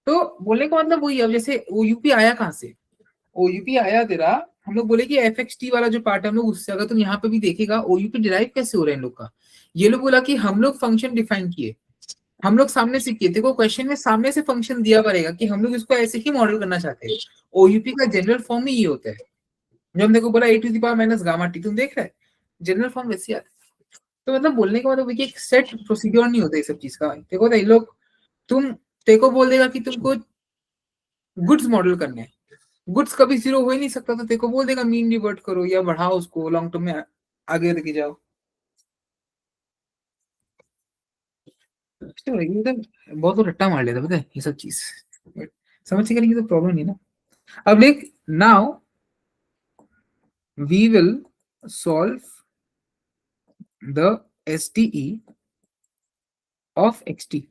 तो बोलने का मतलब वही है। अब जैसे ओयूपी आया कहाँ से, ओयूपी आया तेरा, हम लोग बोले कि एफ एक्स टी वाला जो पार्ट है हम लोग उससे, अगर तुम यहाँ पे भी देखेगा ओयूपी डिराइव कैसे हो रहा है इन लोग का। ये लोग बोला कि हम लोग फंक्शन डिफाइन किए, हम लोग सामने से किए, देखो क्वेश्चन में सामने से फंक्शन दिया पड़ेगा कि हम लोग इसको ऐसे ही मॉडल करना चाहते हैं। ओयूपी का जनरल फॉर्म ही ये होता है, जो हम देखो बोला a to the power minus gamma t, तुम देख रहे जनरल फॉर्म वैसे आता है। तो मतलब बोलने का मतलब एक सेट प्रोसीड्योर नहीं होता ये सब चीज का। देखो ये लोग तुम तेको बोल देगा कि तुमको गुड्स मॉडल करने हैं, गुड्स कभी जीरो हो ही नहीं सकता, तो तेरे को बोल देगा मीन रिवर्ट करो या बढ़ाओ उसको लॉन्ग टर्म में आगे लेके जाओ। तो ये तो बहुत तो रट्टा मार लेता पता है ये सब चीज, समझ के करेंगे तो प्रॉब्लम नहीं ना। अब देख now we will solve the SDE of xt.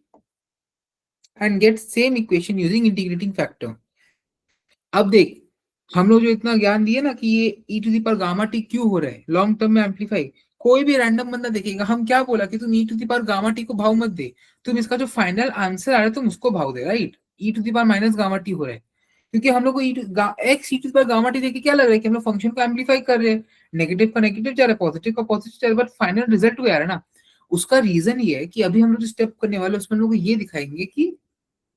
and get same equation using integrating factor. अब देख, हम लोग जो इतना ज्ञान दिए ना कि ये e to the power gamma t क्यों हो रहा है लॉन्ग टर्म में एम्पलीफाई, कोई भी रैंडम बंदा देखेगा, हम क्या बोला कि तुम e to the power gamma t को भाव मत दे, तुम इसका जो फाइनल आंसर आ रहा है तुम उसको भाव दे, right? e to the power minus gamma t हो रहा है क्योंकि हम लोग को x e to the power gamma t देख के क्या लग रहा है कि हम लोग फंक्शन को एम्पलीफाई कर रहे हैं, नेगेटिव का नेगेटिव जा रहा है, पॉजिटिव का पॉजिटिव जा रहा है, बट फाइनल रिजल्ट वो आ रहा है ना। उसका रीजन ये है कि अभी हम लोग जो स्टेप करने वाले उसमें हम लोग को ये दिखाएंगे कि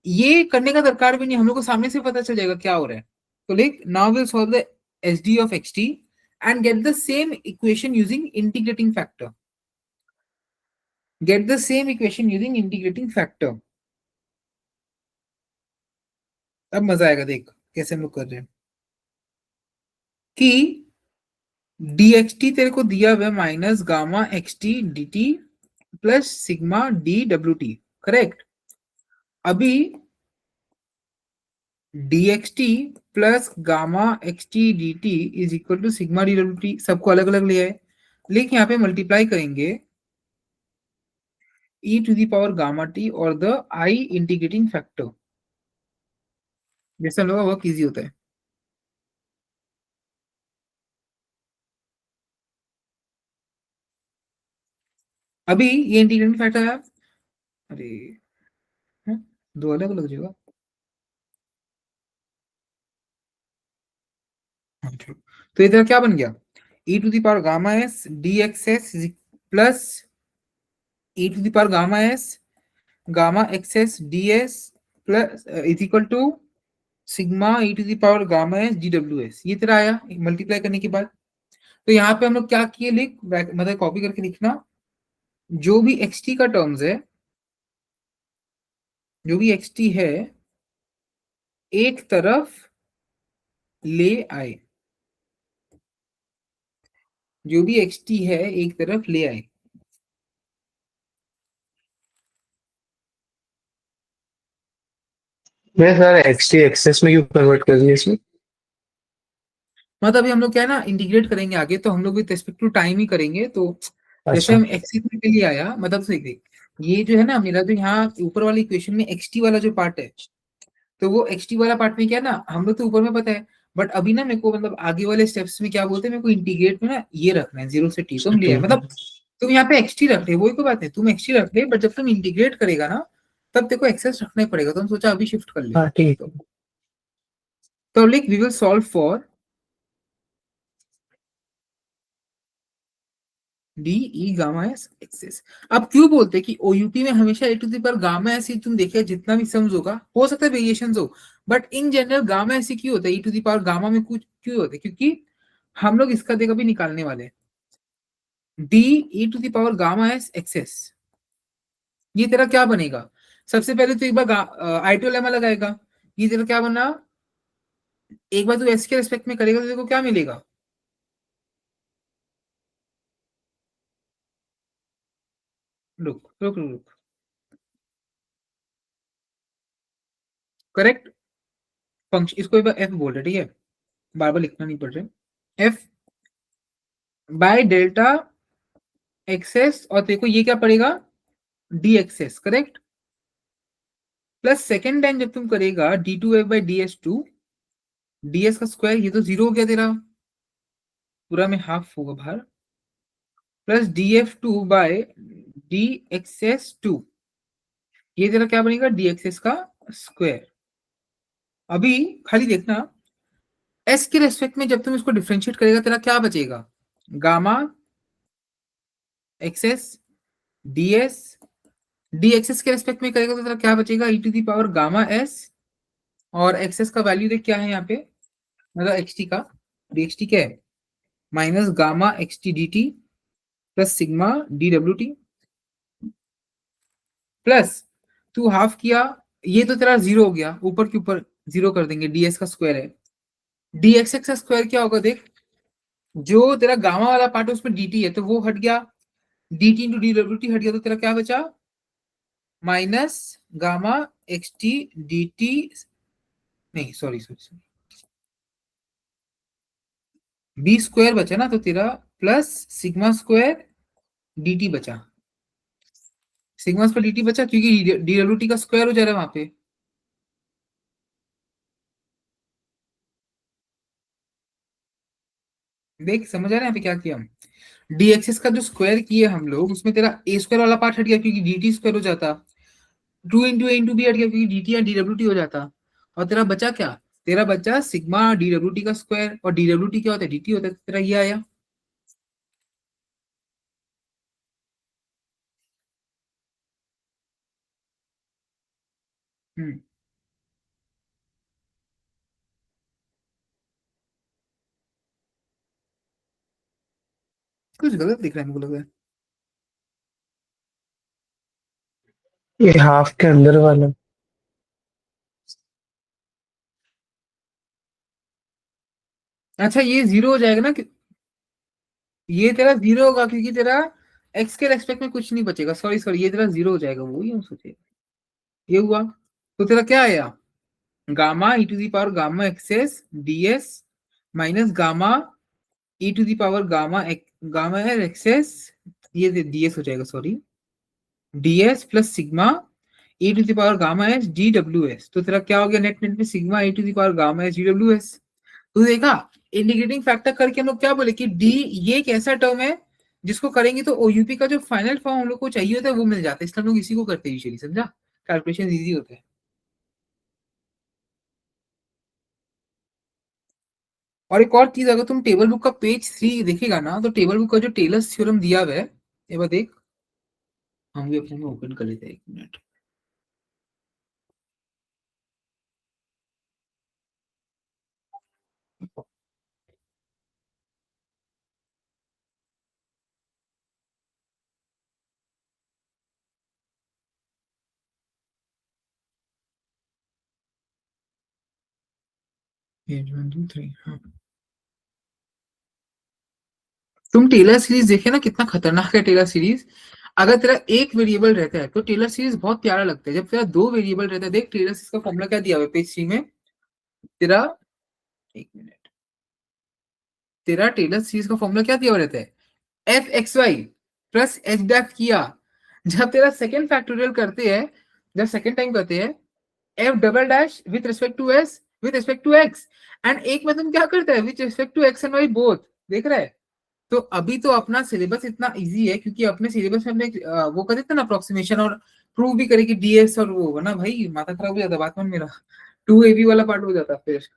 ये करने का दरकार भी नहीं, हम लोग को सामने से पता चल जाएगा क्या हो रहा है। तो like now will solve the SD of xt and get the same equation using integrating factor. Get the same equation using integrating factor. अब मजा आएगा, देख कैसे हम लोग कर रहे हैं कि dxt तेरे को दिया हुआ minus gamma xt dt plus sigma dwt, correct? अभी dxt plus gamma xt dt is equal to sigma dwt, सबको अलग अलग ले आए, लेकिन यहाँ पे मल्टीप्लाई करेंगे e to the power gamma t और द i इंटीग्रेटिंग फैक्टर, जैसे हम लोग का वर्क इजी होता है। अभी ये इंटीग्रेटिंग फैक्टर है, अरे दो अलग अलग जगह, तो इधर क्या बन गया, e to the power gamma s dxs plus e to the power gamma s gamma xs ds plus is equal to sigma e to the power gamma s dws, ये तेरा आया मल्टीप्लाई करने के बाद। तो यहाँ पे हम लोग क्या किए, लिख मतलब कॉपी करके लिखना, जो भी xt का टर्म्स है, जो भी xt है एक तरफ ले आए, जो भी xt है एक तरफ ले आए। मैं सर xt एक्सेस में क्यों कन्वर्ट कर दिया इसमें? मतलब अभी हम लोग क्या है ना इंटीग्रेट करेंगे आगे, तो हम लोग विद रिस्पेक्ट टू टाइम ही करेंगे। तो जैसे अच्छा हम एक्स के लिए आया, मतलब देख देख, ये जो है ना मेरा जो यहाँ ऊपर वाली इक्वेशन में xt वाला जो पार्ट है, तो वो xt वाला पार्ट में क्या है ना, हम लोग तो ऊपर में पता है, बट अभी ना मेरे को मतलब आगे वाले स्टेप्स में क्या बोलते हैं, मेरे को इंटीग्रेट में ना ये रखना है 0 से t, तुम लिया है मतलब तुम यहाँ पे xt रख रहे, वही कोई बात नहीं, तुम xt रख रहे, बट जब तुम इंटीग्रेट करेगा ना तब तेरे को एक्सेस रखना ही पड़ेगा, तो हम सोचा अभी शिफ्ट कर ले। हाँ ठीक है। तो like we will solve for d e gamma s xs. अब क्यों बोलते हैं कि ओयूपी में हमेशा a to the power gamma s ही तुम देखिए जितना भी सम्स होगा, हो सकता है वेरिएशंस हो, but in general gamma s ही क्यों होता है, e to the power gamma में कुछ क्यों होता है, क्योंकि हम लोग इसका देखा भी निकालने वाले हैं d e to the power gamma s x s. ये तेरा क्या बनेगा, सबसे पहले तो एक बार आईटो लेमा लगाएगा, ये तेरा क्या बना, एक बार तू एस के रेस्पेक्ट में करेगा तो देखो क्या मिलेगा, रुक रुक रुक, करेक्ट फंक्शन, इसको एक बार एफ बोल रहे, ठीक है, बार बार लिखना नहीं पड़ रहा, एफ बाय डेल्टा एक्सेस, और देखो ये क्या पड़ेगा d x s, correct, plus second time जब तुम करेगा d two f by d s two, d s का स्क्वायर, ये तो जीरो हो गया तेरा, पूरा में हाफ होगा बाहर, plus d f two by d x s two, ये तेरा क्या बनेगा डी एक्सेस का स्क्वायर। अभी खाली देखना एस के रेस्पेक्ट में जब तुम इसको डिफरेंशिएट करेगा तेरा क्या बचेगा, gamma xs d s, d xs के रेस्पेक्ट में करेगा तो तेरा क्या बचेगा e to the power gamma s, और एक्सेस का वैल्यू देख क्या है यहाँ पे, मतलब एक्सटी का, डी एक्सटी क्या है minus gamma x t d t plus sigma d W t, plus तू हाफ किया, ये तो तेरा जीरो हो गया, ऊपर के ऊपर जीरो कर देंगे, डी एस का स्क्वायर है, डी एक्स एक्स का स्क्वायर क्या होगा देख, जो तेरा गामा वाला पार्ट है उसमें डी टी है तो वो हट गया, d t into d W t हट गया, तो तेरा क्या बचा minus gamma x T D t, नहीं sorry sorry sorry, b square बचा ना, तो तेरा plus sigma square d t बचा, सिग्मा पर dt बचा क्योंकि dwt का स्क्वायर हो जा रहा है वहां पे। देख समझ आ रहा है यहाँ पे क्या किया हम, dxs का जो स्क्वायर किए हम लोग उसमें तेरा a स्क्वायर वाला पार्ट हट गया क्योंकि dt स्क्वायर हो जाता, 2 इंटू ए इंटू बी हट गया क्योंकि dt या dwt हो जाता, और तेरा बचा क्या, तेरा बचा सिग्मा dwt का स्क्वायर, और dwt क्या होता है, dt होता है, तो तेरा ये आया। हम्म, कुछ गलत दिख रहा है मुझे लग रहा है। ये हाफ के अंदर वाला। अच्छा ये जीरो हो जाएगा ना ये तेरा जीरो होगा क्योंकि तेरा एक्स के रेस्पेक्ट में कुछ नहीं बचेगा, सॉरी सॉरी, ये तेरा जीरो हो जाएगा, वो ही हम सोचे, ये हुआ। तो तेरा क्या आया, gamma e to the power gamma x s d s minus gamma e to the power gamma है एक्सेस, ये डीएस हो जाएगा, sorry, d s plus sigma E to the power gamma s d डब्ल्यू एस। तो तेरा क्या हो गया नेट नेट में, sigma E to the power gamma s d डब्ल्यू एस। तो देखा, इंटीग्रेटिंग फैक्टर करके हम लोग क्या बोले कि डी ये एक ऐसा टर्म है जिसको करेंगे तो ओयूपी का जो फाइनल फॉर्म हम लोग को चाहिए होता है वो मिल जाता है, इसलिए हम लोग इसी को करते हैं यूजुअली, समझा, कैलकुलेशन इजी होता है। और एक और चीज, अगर तुम टेबल बुक का पेज 3 देखेगा ना तो टेबल बुक का जो टेलर्स थ्योरम दिया हुआ है, एक बार देख, हम भी अपने में ओपन कर लेते हैं, एक मिनट। पेज 1 2 3, हाँ। तुम टेलर सीरीज देखे ना, कितना खतरनाक है टेलर सीरीज। अगर तेरा एक वेरिएबल रहता है तो टेलर सीरीज बहुत प्यारा लगता है, जब तेरा दो वेरिएबल रहता है, देख टेलर सीरीज का फॉर्मूला क्या दिया हुआ है पेज 3 में, तेरा, एक मिनट, तेरा टेलर सीरीज का फॉर्मूला क्या दिया हुआ रहता है, f x y plus h diff किया, जब तेरा सेकंड फैक्टोरियल करते हैं, जब सेकंड टाइम करते हैं, f double dash with respect to s with respect to x, and एक में तुम क्या करता है with respect to x and y both, देख रहा है। तो अभी तो अपना सिलेबस इतना इजी है क्योंकि अपने सिलेबस में हमने वो कर देते ना अप्रोक्सीमेशन, और प्रूव भी करे कि डीएस और वो होगा ना, भाई माथा खराब हो जाता बात में मेरा, 2ab वाला पार्ट हो जाता फिर।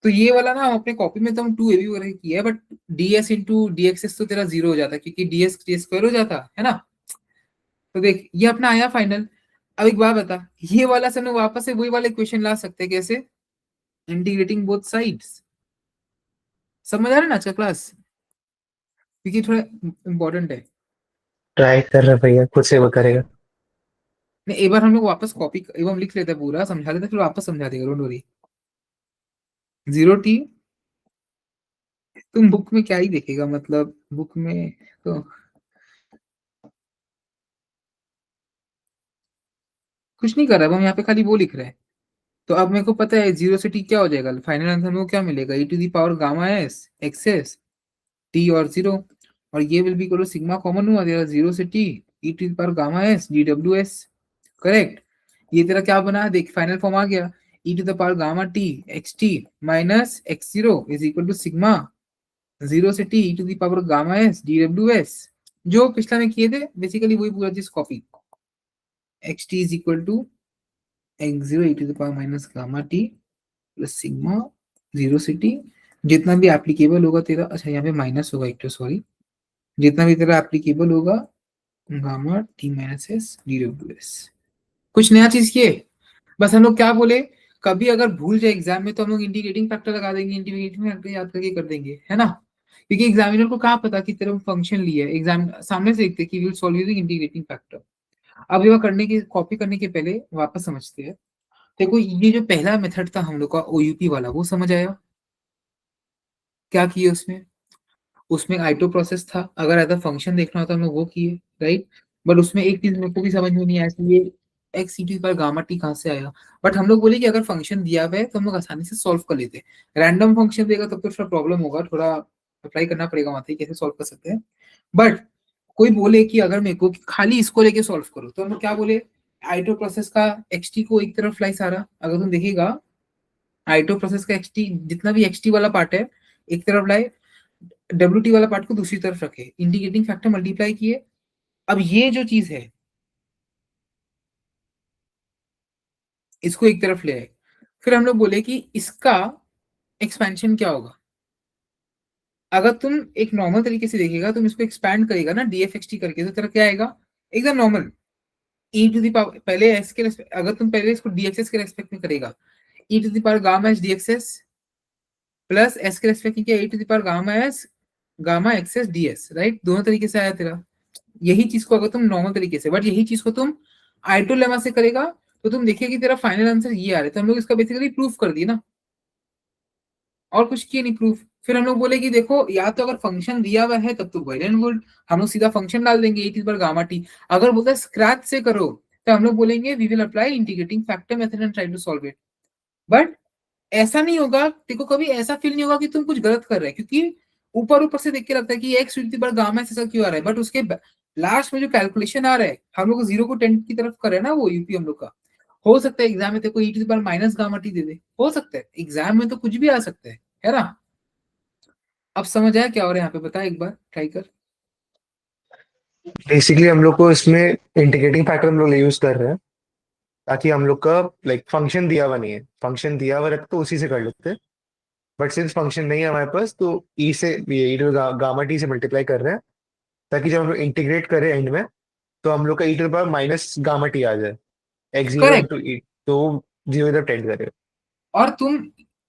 तो ये वाला ना हम अपने कॉपी में तो हम 2ab वगैरह किया है, बट डीएस इंटू डीएक्सएस तो तेरा जीरो हो जाता है क्योंकि डीएस डी स्क्वायर हो जाता है ना। तो देख ये अपना आया फाइनल। अब एक बात बता, ये वाला से हम लोग वापस से वही वाले क्वेश्चन ला सकते हैं, कैसे, इंटीग्रेटिंग बोथ साइड्स, समझ आ रहा है ना अच्छा क्लास, क्योंकि थोड़ा इंपॉर्टेंट है। ट्राई कर रहा भैया, खुद से वो करेगा। नहीं एक बार हम लोग वापस कॉपी एवं लिख लेते हैं, पूरा समझा देते हैं, फिर वापस समझा देगा, डोंट वरी। जीरो टी, तुम बुक में क्या ही देखेगा, मतलब बुक में तो कुछ नहीं कर रहा है, हम यहाँ पे खाली वो लिख रहे हैं। तो अब मेरे को पता है जीरो से टी क्या हो जाएगा, फाइनल आंसर में वो क्या मिलेगा, e to the power gamma s xs t और जीरो, और ये will be equal to sigma common हुआ तेरा जीरो से t E to the power gamma s d डब्ल्यू एस, करेक्ट। ये तेरा क्या बना, देख फाइनल फॉर्म आ गया, e to the power gamma t x t minus x zero is equal to sigma zero से t E to the power gamma s d डब्ल्यू एस, जो पिछला में किए थे बेसिकली वही पूरा चीज copy, x T is equal to x zero e to the power minus gamma t plus sigma zero से टी, जितना भी एप्लीकेबल होगा तेरा, अच्छा यहाँ पे माइनस होगा एक तो, सॉरी, जितना भी तेरा एप्लीकेबल होगा gamma t minus s d डब्ल्यू एस। कुछ नया चीज किए, बस हम लोग क्या बोले, कभी अगर भूल जाए एग्जाम में तो हम लोग इंटीग्रेटिंग फैक्टर लगा देंगे, इंटीग्रेटिंग फैक्टर याद करके कर देंगे, है ना, क्योंकि एग्जामिनर को कहाँ पता कि तेरा फंक्शन लिया है, एग्जाम सामने से देखते कि will solve using integrating factor. अब ये करने की कॉपी करने के पहले वापस समझते हैं। देखो ये जो पहला मेथड था हम लोग का ओयूपी वाला, वो समझ आया, क्या किए उसमें, उसमें आइटो प्रोसेस था, अगर एज अ फंक्शन देखना होता हम लोग वो किए, राइट। बट उसमें एक चीज मेरे को भी समझ में नहीं आया कि ये एक्स सी टी पर गामा टी कहाँ से आया, बट हम लोग बोले कि अगर फंक्शन दिया हुआ है तो हम लोग आसानी से सॉल्व कर लेते हैं, रैंडम फंक्शन देगा तब तो थोड़ा प्रॉब्लम होगा, थोड़ा अप्लाई करना पड़ेगा वहां पे कैसे सॉल्व कर सकते हैं, बट कोई बोले कि अगर मेरे को कि खाली इसको लेके सॉल्व करो, तो हम लोग क्या बोले, आइटो प्रोसेस का एक्सटी को एक तरफ लाई सारा, अगर तुम देखिएगा आइटो प्रोसेस का एक्सटी जितना भी एक्सटी वाला पार्ट है एक तरफ लाए, डब्ल्यूटी वाला पार्ट को दूसरी तरफ रखे, इंटीग्रेटिंग फैक्टर मल्टीप्लाई किए। अब ये जो चीज है इसको एक तरफ ले आए, फिर हम लोग बोले कि इसका एक्सपेंशन क्या होगा। अगर तुम एक नॉर्मल तरीके से देखेगा, तुम इसको एक्सपैंड करेगा ना डीएफएक्सटी करके, तो तेरा क्या आएगा, एकदम normal e to the power, पहले एस के अगर तुम पहले इसको डीएक्सएस के रेस्पेक्ट में करेगा, e to the power gamma s dxs plus s के रेस्पेक्ट में क्या, ई to the power gamma s gamma xs ds, right, दोनों तरीके से आया तेरा। यही चीज को अगर तुम नॉर्मल तरीके से, बट यही चीज को तुम आइटो लेमा से करेगा, तो तुम देखिए कि तेरा फाइनल आंसर ये आ रहा है। तो हम लोग इसका बेसिकली प्रूफ कर दिए ना, और कुछ किए नहीं प्रूफ। फिर हम लोग बोले कि देखो, या तो अगर फंक्शन दिया हुआ है तब तो वेल एंड गुड, हम लोग सीधा फंक्शन डाल देंगे ई पर गामा टी। अगर बोलता है स्क्रैच से करो, तो हम लोग बोलेंगे we will apply integrating factor method and try to solve it. But ऐसा नहीं होगा, देखो कभी ऐसा फील नहीं होगा कि तुम कुछ गलत कर रहे हैं, क्योंकि ऊपर ऊपर से देख के लगता है कि एक्स पर गामा ऐसा क्यों आ रहा है, बट उसके लास्ट में जो कैलकुलेशन आ रहा है, हम लोग 0 को 10 की तरफ कर रहे हैं ना, वो यूपी हम लोग का। हो सकता है एग्जाम में तेरे को e to the power minus gamma t दे दे, हो सकता है एग्जाम में तो कुछ भी आ सकता है ना। अब समझ आया क्या हो रहा है यहाँ पे, बता एक बार ट्राई कर। बेसिकली हम लोग को इसमें इंटीग्रेटिंग फैक्टर हम लोग यूज कर रहे हैं ताकि हम लोग का लाइक फंक्शन दिया हुआ नहीं है, फंक्शन दिया हुआ रहता तो उसी से कर लेते, बट सिंस फंक्शन नहीं है हमारे पास तो ई से ई टू गामा टी से मल्टीप्लाई कर रहे हैं ताकि जब हम लोग इंटीग्रेट करें एंड में तो हम लोग का e to the power minus gamma t आ जाए, x zero correct. Into e, तो जीरो तरफ टेंड करेगा। और तुम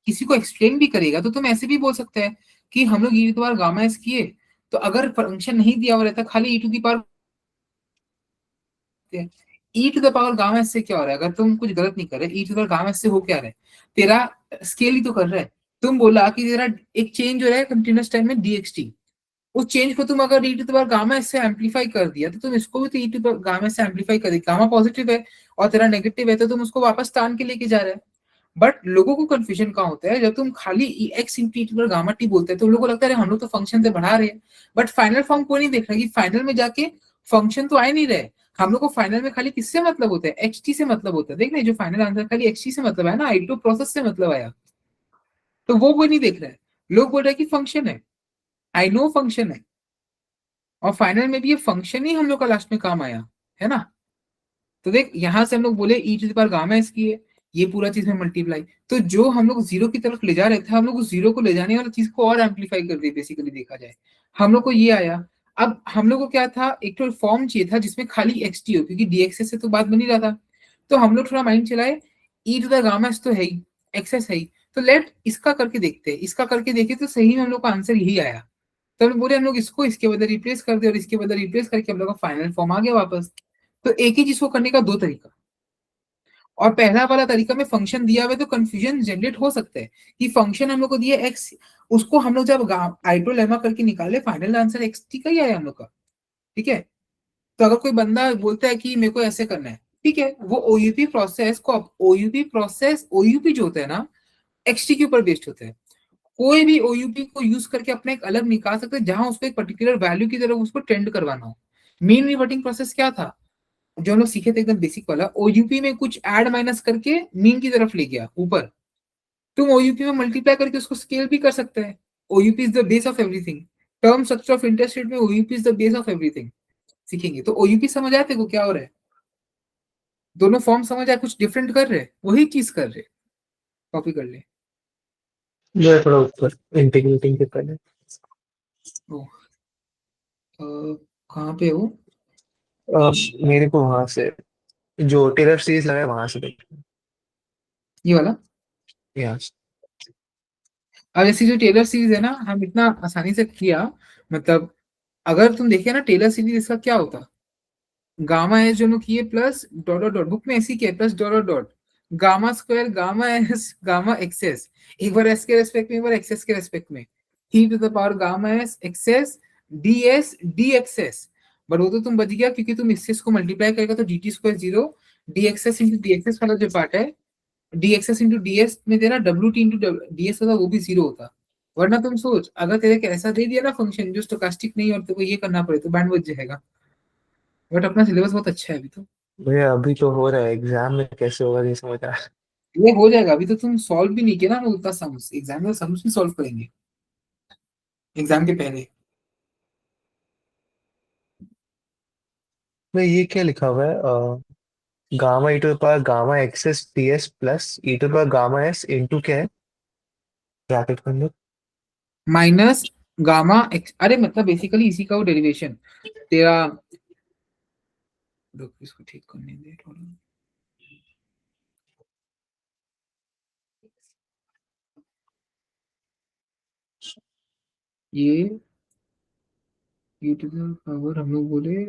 किसी को एक्सप्लेन भी करेगा तो तुम ऐसे भी बोल सकते हैं कि हम लोग e to the power gamma s किए, तो अगर फंक्शन नहीं दिया हुआ रहता, खाली e to the power, e to the power gamma s से क्या हो रहा है, अगर तुम कुछ गलत नहीं कर रहे, e to the power gamma s से हो क्या रहा है, तेरा स्केल ही तो कर रहा है। तुम बोला कि तेरा एक चेंज हो रहा है कंटिन्यूअस टाइम में डीएक्सटी, उस चेंज को तुम अगर ई to the power gamma s से एम्पलीफाई कर दिया, तो तुम इसको भी तो e to the power gamma s से एम्पलीफाई कर दिया, गामा पॉजिटिव है और तेरा नेगेटिव है, तो तुम उसको वापस तान के लेके जा रहे हैं। बट लोगों को कंफ्यूजन कहाँ होता है, जब तुम खाली x into e to the power gamma t बोलते हैं तो लोगों को लगता है हम लोग तो फंक्शन से बढ़ा रहे हैं, बट फाइनल फॉर्म कोई नहीं देख रहा कि फाइनल में जाके फंक्शन तो आ ही नहीं रहे। हम लोग को फाइनल में खाली किससे मतलब होता है, एक्स टी से मतलब होता है। देख रहे जो फाइनल आंसर खाली एक्स टी से मतलब है ना, आइटो प्रोसेस से मतलब आया, तो वो कोई नहीं देख रहा है। लोग बोल रहे हैं कि फंक्शन है, आई नो फंक्शन है, और फाइनल में भी ये फंक्शन ही हम लोग का लास्ट में काम आया है ना। तो देख यहां से हम लोग बोले e to the power gamma s की है, ये पूरा चीज में मल्टीप्लाई, तो जो हम लोग जीरो की तरफ ले जा रहे थे, हम लोग उस जीरो को ले जाने वाला चीज को और एम्पलीफाई कर दिए। बेसिकली देखा जाए हम लोग को ये आया। अब हम लोग को क्या था, एक तो फॉर्म चाहिए था जिसमें खाली एक्स टी हो, क्योंकि डीएक्सएस से तो बात बन ही रहा था। तो हम लोग थोड़ा माइंड चलाए, ई टू द गामा एस तो है ही, एक्सेस है ही, तो लेट इसका करके देखते हैं। इसका करके देखे तो सही में हम लोग का आंसर यही आया। तो हम बोले हम लोग इसको इसके बदले रिप्लेस कर दे, और इसके बदले रिप्लेस करके हम लोग का फाइनल फॉर्म आ गया वापस। तो एक ही चीज को करने का दो तरीका, और पहला वाला तरीका में फंक्शन दिया हुआ है तो कंफ्यूजन जनरेट हो सकता है कि फंक्शन हम लोग को दिया एक्स, उसको हम लोग जब आइटो लेमा करके निकाले, फाइनल आंसर एक्स टी का ही आया हम लोग का। ठीक है, तो अगर कोई बंदा बोलता है कि मेरे को ऐसे करना है, ठीक है, वो ओयूपी प्रोसेस को, ओयूपी जो होता है ना, एक्सटी के ऊपर बेस्ड होता है। कोई भी ओयूपी को यूज करके अपना एक अलग निकाल सकते हैं, जहां उसको एक पर्टिकुलर वैल्यू की तरफ उसको टेंड करवाना हो। मीन रिवर्टिंग प्रोसेस क्या था, जो हम लोग सीखे थे एकदम बेसिक वाला, ओयूपी में कुछ ऐड माइनस करके मीन की तरफ ले गया ऊपर। तुम ओयूपी में मल्टीप्लाई करके उसको स्केल भी कर सकते हैं। OUP is the base of everything, term structure of interest rate में OUP is the base of everything सीखेंगे। तो ओयूपी समझ आते को क्या हो रहा है, दोनों फॉर्म समझ आए, कुछ डिफरेंट कर रहे, वही चीज कर रहे, कॉपी कर ले। जो है थोड़ा ऊपर इंटीग्रेटिंग के पहले कहाँ पे हो, मेरे को वहां से जो टेलर सीरीज लगा है वहां से देख, ये वाला। यहाँ अब ऐसी जो टेलर सीरीज है ना, हम इतना आसानी से किया, मतलब अगर तुम देखे ना टेलर सीरीज, इसका क्या होता, गामा एस जो लोग किए plus dot dot dot, book में ऐसी किया plus dot dot dot, gamma square gamma s gamma x s, एक बार एस के रेस्पेक्ट में एक बार एक्सेस के रेस्पेक्ट में, e to the power gamma s xs d s d xs. But वो तो तुम बच गया, क्योंकि तुम इससे इसको मल्टीप्लाई करेगा तो d t square zero, d x s into d x s वाला जो पार्ट है, d x s into d s में तेरा डब्ल्यू टी इंटू डी एस होता, वो भी जीरो होता। वरना तुम सोच, अगर तेरे को ऐसा दे दिया ना फंक्शन जो स्टोकास्टिक नहीं और तेरे को ये करना पड़े तो बैंड बज जाएगा। बट अपना सिलेबस बहुत अच्छा है अभी तो। भैया अभी तो हो रहा है, एग्जाम में कैसे होगा नहीं समझ रहा। ये हो जाएगा, अभी तो तुम सॉल्व भी नहीं किया ना हम उतना सम्स, एग्जाम में सम्स भी सॉल्व करेंगे एग्जाम के पहले। मैं ये क्या लिखा हुआ है, gamma e to the power gamma x s t s plus E to the power gamma s into क्या है ब्रैकेट के अंदर। माइनस गामा एक्स, अरे मतलब बेसिकली इसी का वो डेरिवेशन तेरा। रुक इसको ठीक करने दे थोड़ा। ये e टू द पावर हम लोग बोले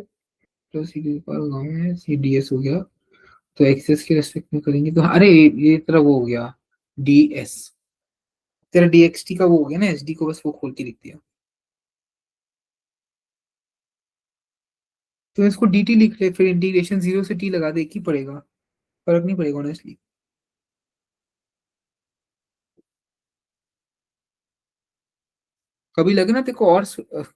plus e to the power gamma है, सी डी एस हो गया। तो एक्सेस के रेस्पेक्ट में करेंगे तो अरे ये तेरा वो हो गया डी एस। तेरा डी एक्स टी का वो हो गया ना, एस डी को बस वो खोल के लिख दिया। तो इसको डी टी लिख ले, फिर इंटीग्रेशन जीरो से टी लगा दे, एक ही पड़ेगा, फर्क नहीं पड़ेगा ऑनेस्टली। कभी लगे ना तेरे को और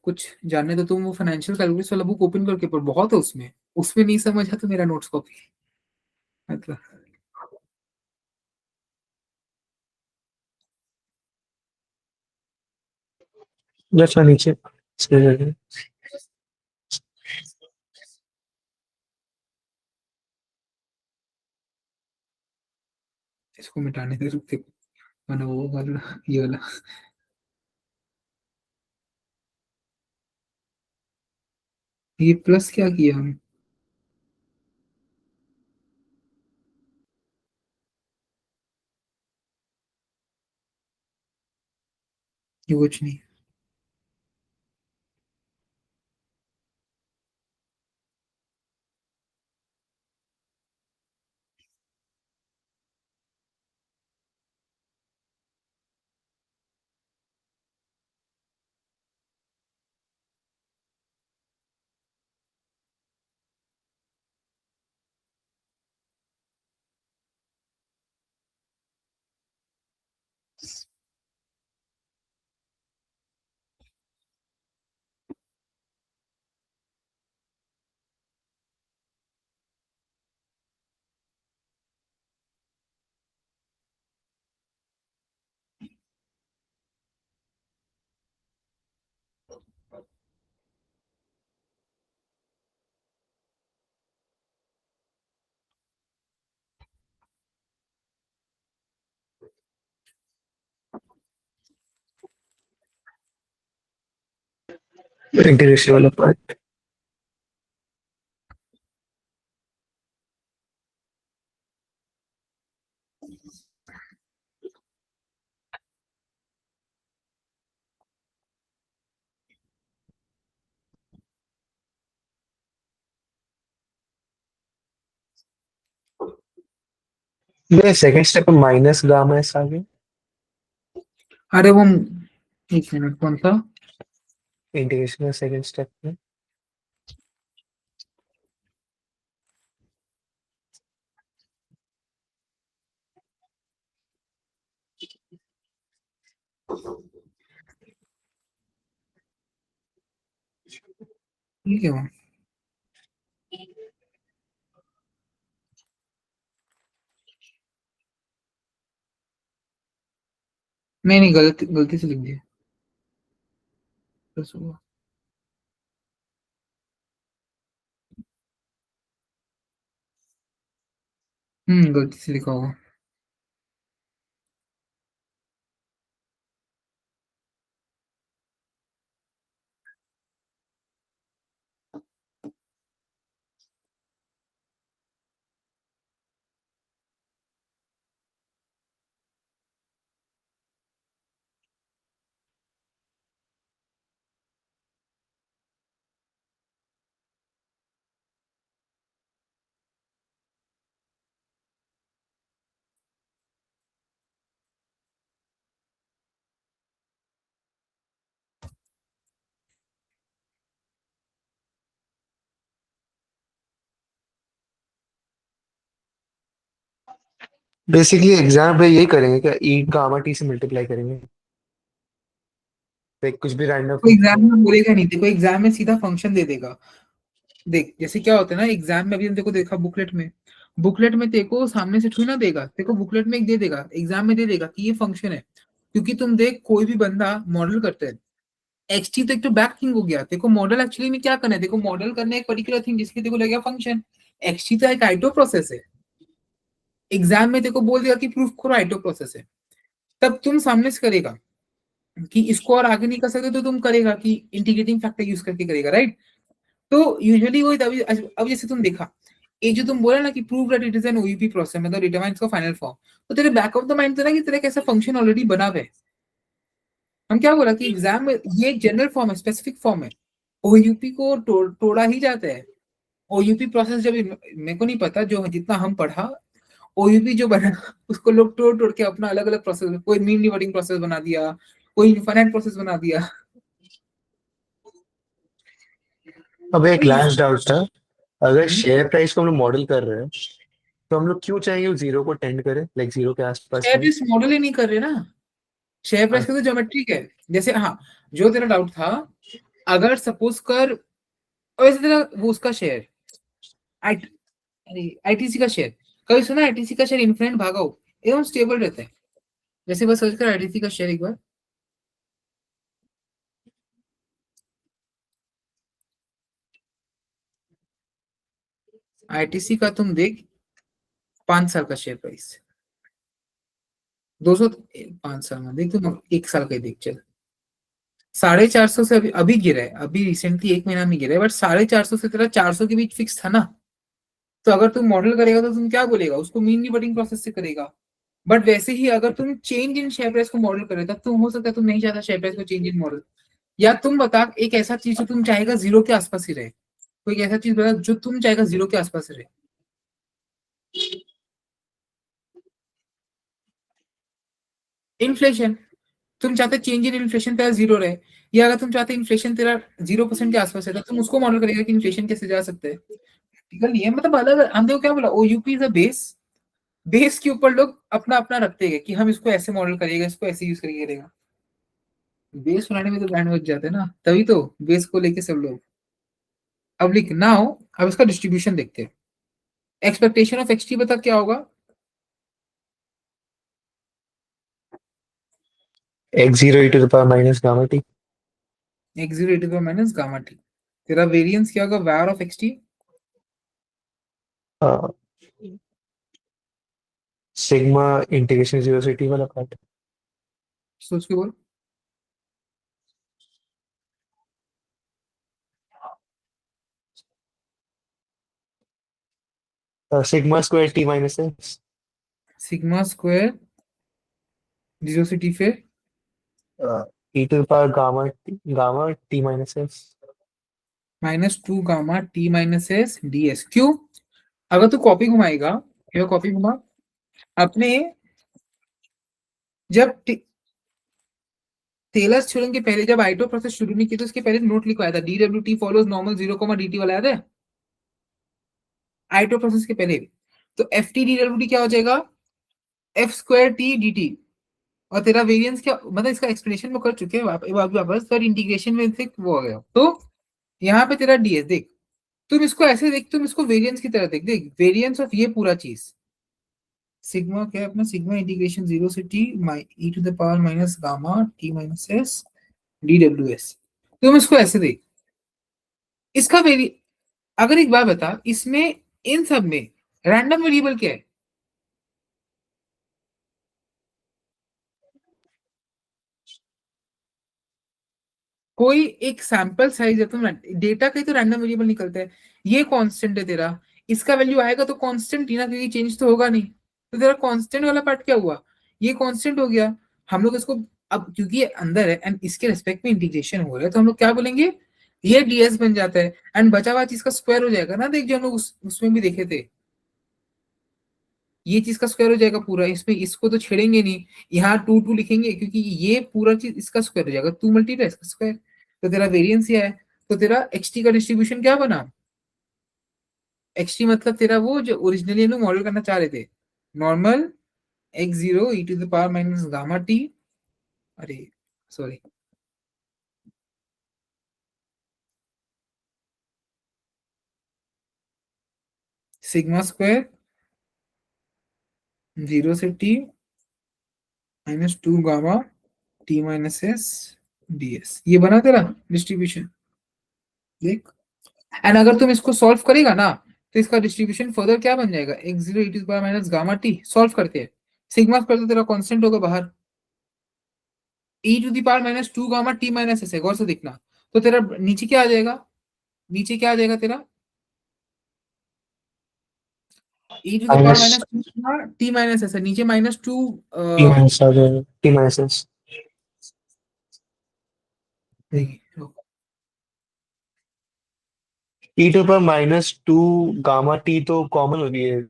कुछ जानने तो तुम वो फाइनेंशियल कैलकुलस वाला बुक ओपन करके पढ़, बहुत है उसमें। उसमें नहीं समझा तो मेरा नोट्स कॉपी मतलब। अच्छा नीचे इसको मिटाने दे, रुक देखो मैंने वो वाला ये वाला। ये प्लस क्या किया हम, ये कुछ नहीं। इंटीग्रेशन वाला पार्ट। ये सेकंड स्टेप में माइनस गामा एस आ गया। अरे वो, एक मिनट कौन था। इंटीग्रेशन का सेकंड स्टेप में ठीक है वो, नहीं नहीं गलती गलती से लिख दिया। बस हुआ। गलती से लिखा होगा। बेसिकली एग्जाम पे यही करेंगे क्या, ई गामा टी से मल्टीप्लाई करेंगे। तो कुछ भी रैंडम कोई एग्जाम में बोलेगा नहीं, देखो एग्जाम में सीधा फंक्शन दे देगा। देख जैसे क्या होता है ना एग्जाम में, अभी हम देखो देखा बुकलेट में देखो सामने से थोड़ी ना देगा, देखो बुकलेट में एक दे देगा, एग्जाम में दे देगा कि ये फंक्शन है। क्योंकि तुम देख कोई भी बंदा मॉडल करता है, एक्सटी तो एक तो बैक थिंग हो गया, देखो मॉडल एक्चुअली में क्या करना है, देखो मॉडल करना है एक पर्टिकुलर थिंग जिसके देखो लगेगा फंक्शन। एक्सटी तो एक आइटो प्रोसेस है, एग्जाम में देखो बोल दिया कि प्रूफ करो आइटो प्रोसेस है, तब तुम सामने से करेगा कि इसको और आगे नहीं कर सकते तो तुम करेगा कि इंटीग्रेटिंग फैक्टर यूज करके करेगा, राइट। तो यूजुअली वही अभी अब जैसे तुम देखा ये जो तुम बोला ना कि prove that it is an OUP process, मतलब डिटरमाइंस का फाइनल फॉर्म, तो तेरे बैक ऑफ द माइंड तो ना कि तेरा कैसा फंक्शन ऑलरेडी बना हुआ है। हम क्या बोला कि एग्जाम में ये एक जनरल फॉर्म है, स्पेसिफिक फॉर्म है, ओयूपी को तोड़ा ही जाता है। ओयूपी प्रोसेस जब मेरे को नहीं पता, जो जितना हम पढ़ा ओयूपी जो बना उसको लोग तोड़ तोड़ के अपना अलग अलग प्रोसेस, कोई मीन डिवाइडिंग प्रोसेस बना दिया, कोई इनफाइनाइट प्रोसेस बना दिया। अब एक तो ये लास्ट डाउट था, अगर शेयर प्राइस को हम लोग मॉडल कर रहे हैं तो हम लोग क्यों चाहेंगे वो जीरो को टेंड करे, लाइक जीरो के आसपास शेयर में? प्राइस मॉडल ही नहीं कर रहे ना, शेयर प्राइस का तो ज्योमेट्रिक है। जैसे हाँ, जो तेरा डाउट था, अगर सपोज कर वैसे तेरा वो उसका शेयर आईटीसी का शेयर, कभी सुना आईटीसी का शेयर इन्फ्लेट भागा हो, एकदम स्टेबल रहता है। जैसे बस सर्च कर आईटीसी का शेयर एक बार, आईटीसी का तुम देख 5 साल का शेयर प्राइस, 200, 5 साल में देख, तुम 1 साल का ही देख चल, 450 से अभी अभी गिरा है, अभी रिसेंटली 1 महीना में गिरा है, बट 450 से तेरा 400 के बीच फिक्स था ना। तो अगर तुम मॉडल करेगा तो तुम क्या बोलेगा, उसको मीन डिवाइडिंग प्रोसेस से करेगा। बट वैसे ही अगर तुम चेंज इन शेयर प्राइस को मॉडल करे तब तुम हो सकता है तुम नहीं चाहता शेयर प्राइस को चेंज इन मॉडल, या तुम बता एक ऐसा चीज जो तुम चाहेगा जीरो के आसपास ही रहे, कोई एक ऐसा चीज बता जो तुम चाहेगा जीरो के आसपास रहे। इन्फ्लेशन, तुम चाहते चेंज इन इन्फ्लेशन तेरा जीरो रहे, या अगर तुम चाहते इन्फ्लेशन तेरा 0% के आसपास है तो तुम उसको मॉडल करेगा कि इन्फ्लेशन कैसे जा सकते हैं। प्रैक्टिकल नहीं है, मतलब अलग, हम देखो क्या बोला, ओयूपी इज अ बेस, बेस के ऊपर लोग अपना अपना रखते हैं कि हम इसको ऐसे मॉडल करेगा, इसको ऐसे यूज करेगा। बेस बनाने में तो बैंड बच जाते हैं ना, तभी तो बेस को लेके सब लोग। अब लिख नाउ, अब इसका डिस्ट्रीब्यूशन देखते हैं। एक्सपेक्टेशन ऑफ एक्सटी बता क्या होगा, x zero e to the power minus gamma t. x0 e to the power minus gamma t. तेरा वेरिएंस क्या होगा, var of xt, sigma integration zero से टी वाला पार्ट। सोच के बोल। Sigma square t minus x. Sigma square 0 से t फिर e to the power gamma t minus x. -2 gamma t minus s d s. क्यों, अगर तू कॉपी घुमाएगा, ये कॉपी घुमा अपने, जब टेलर्स थ्योरम के पहले जब आइटो प्रोसेस शुरू नहीं की तो उसके पहले नोट लिखवाया था, डीडब्ल्यूटी फॉलोज नॉर्मल 0, dt वाला याद है, आइटो प्रोसेस के पहले। तो एफ टी डीडब्ल्यूटी क्या हो जाएगा, F square T D T, और तेरा वेरिएंस क्या, मतलब इसका एक्सप्लेनेशन में कर चुके हैं वापस, पर इंटीग्रेशन में से वो हो गया। तो यहाँ पे तेरा डीएस देख, तुम इसको ऐसे देख, तुम इसको वेरिएंस की तरह देख, देख वेरिएंस ऑफ ये पूरा चीज, सिग्मा क्या है अपना, सिग्मा इंटीग्रेशन 0 से t e to the power minus gamma t minus s d डब्ल्यू एस। तुम इसको ऐसे देख, इसका वेरी, अगर एक बार बता, इसमें इन सब में रैंडम वेरिएबल क्या है, कोई एक सैंपल साइज है, तुम डेटा का ही तो रैंडम वेरिएबल निकलता है, ये कांस्टेंट है तेरा, इसका वैल्यू आएगा तो कांस्टेंट ही ना, क्योंकि चेंज तो होगा नहीं। तो तेरा कांस्टेंट वाला पार्ट क्या हुआ, ये कांस्टेंट हो गया। हम लोग इसको, अब क्योंकि ये अंदर है एंड इसके रेस्पेक्ट में इंटीग्रेशन हो रहा है तो हम लोग क्या बोलेंगे, ये डीएस बन जाता है, एंड बचा हुआ चीज का स्क्वायर हो जाएगा ना, देख जो हम लोग उसमें भी देखे थे, ये चीज का स्क्वायर हो जाएगा पूरा, इसमें इसको तो छेड़ेंगे नहीं, यहाँ 2 लिखेंगे क्योंकि ये पूरा चीज इसका स्क्वायर हो जाएगा, 2 मल्टीप्लाई इसका स्क्वायर। तो तेरा वेरिएंस ये है, तो तेरा एक्सटी का डिस्ट्रीब्यूशन क्या बना, एक्सटी मतलब तेरा वो जो ओरिजिनली हम लोग मॉडल करना चाह रहे थे, normal x0 e to the power minus gamma t, अरे सॉरी, सिग्मा स्क्वायर 0 से t minus 2 gamma t minus s ds, ये बना तेरा डिस्ट्रीब्यूशन। देख, एंड अगर तुम इसको सॉल्व करेगा ना तो इसका डिस्ट्रीब्यूशन फर्दर क्या बन जाएगा, x0 e to the power minus gamma t। Solve करते हैं, सिग्मा स्क्वायर तो तेरा कांस्टेंट होगा बाहर, e to the power minus 2 gamma t minus s है, गौर से देखना। तो तेरा नीचे क्या आ जाएगा, नीचे क्या आ जाएगा तेरा, e to the power minus minus 2 t minus s है, नीचे माइनस 2 टी माइनस आ जाएगा, t minus s. E to पर माइनस टू गामा टी तो कॉमन हो रही है,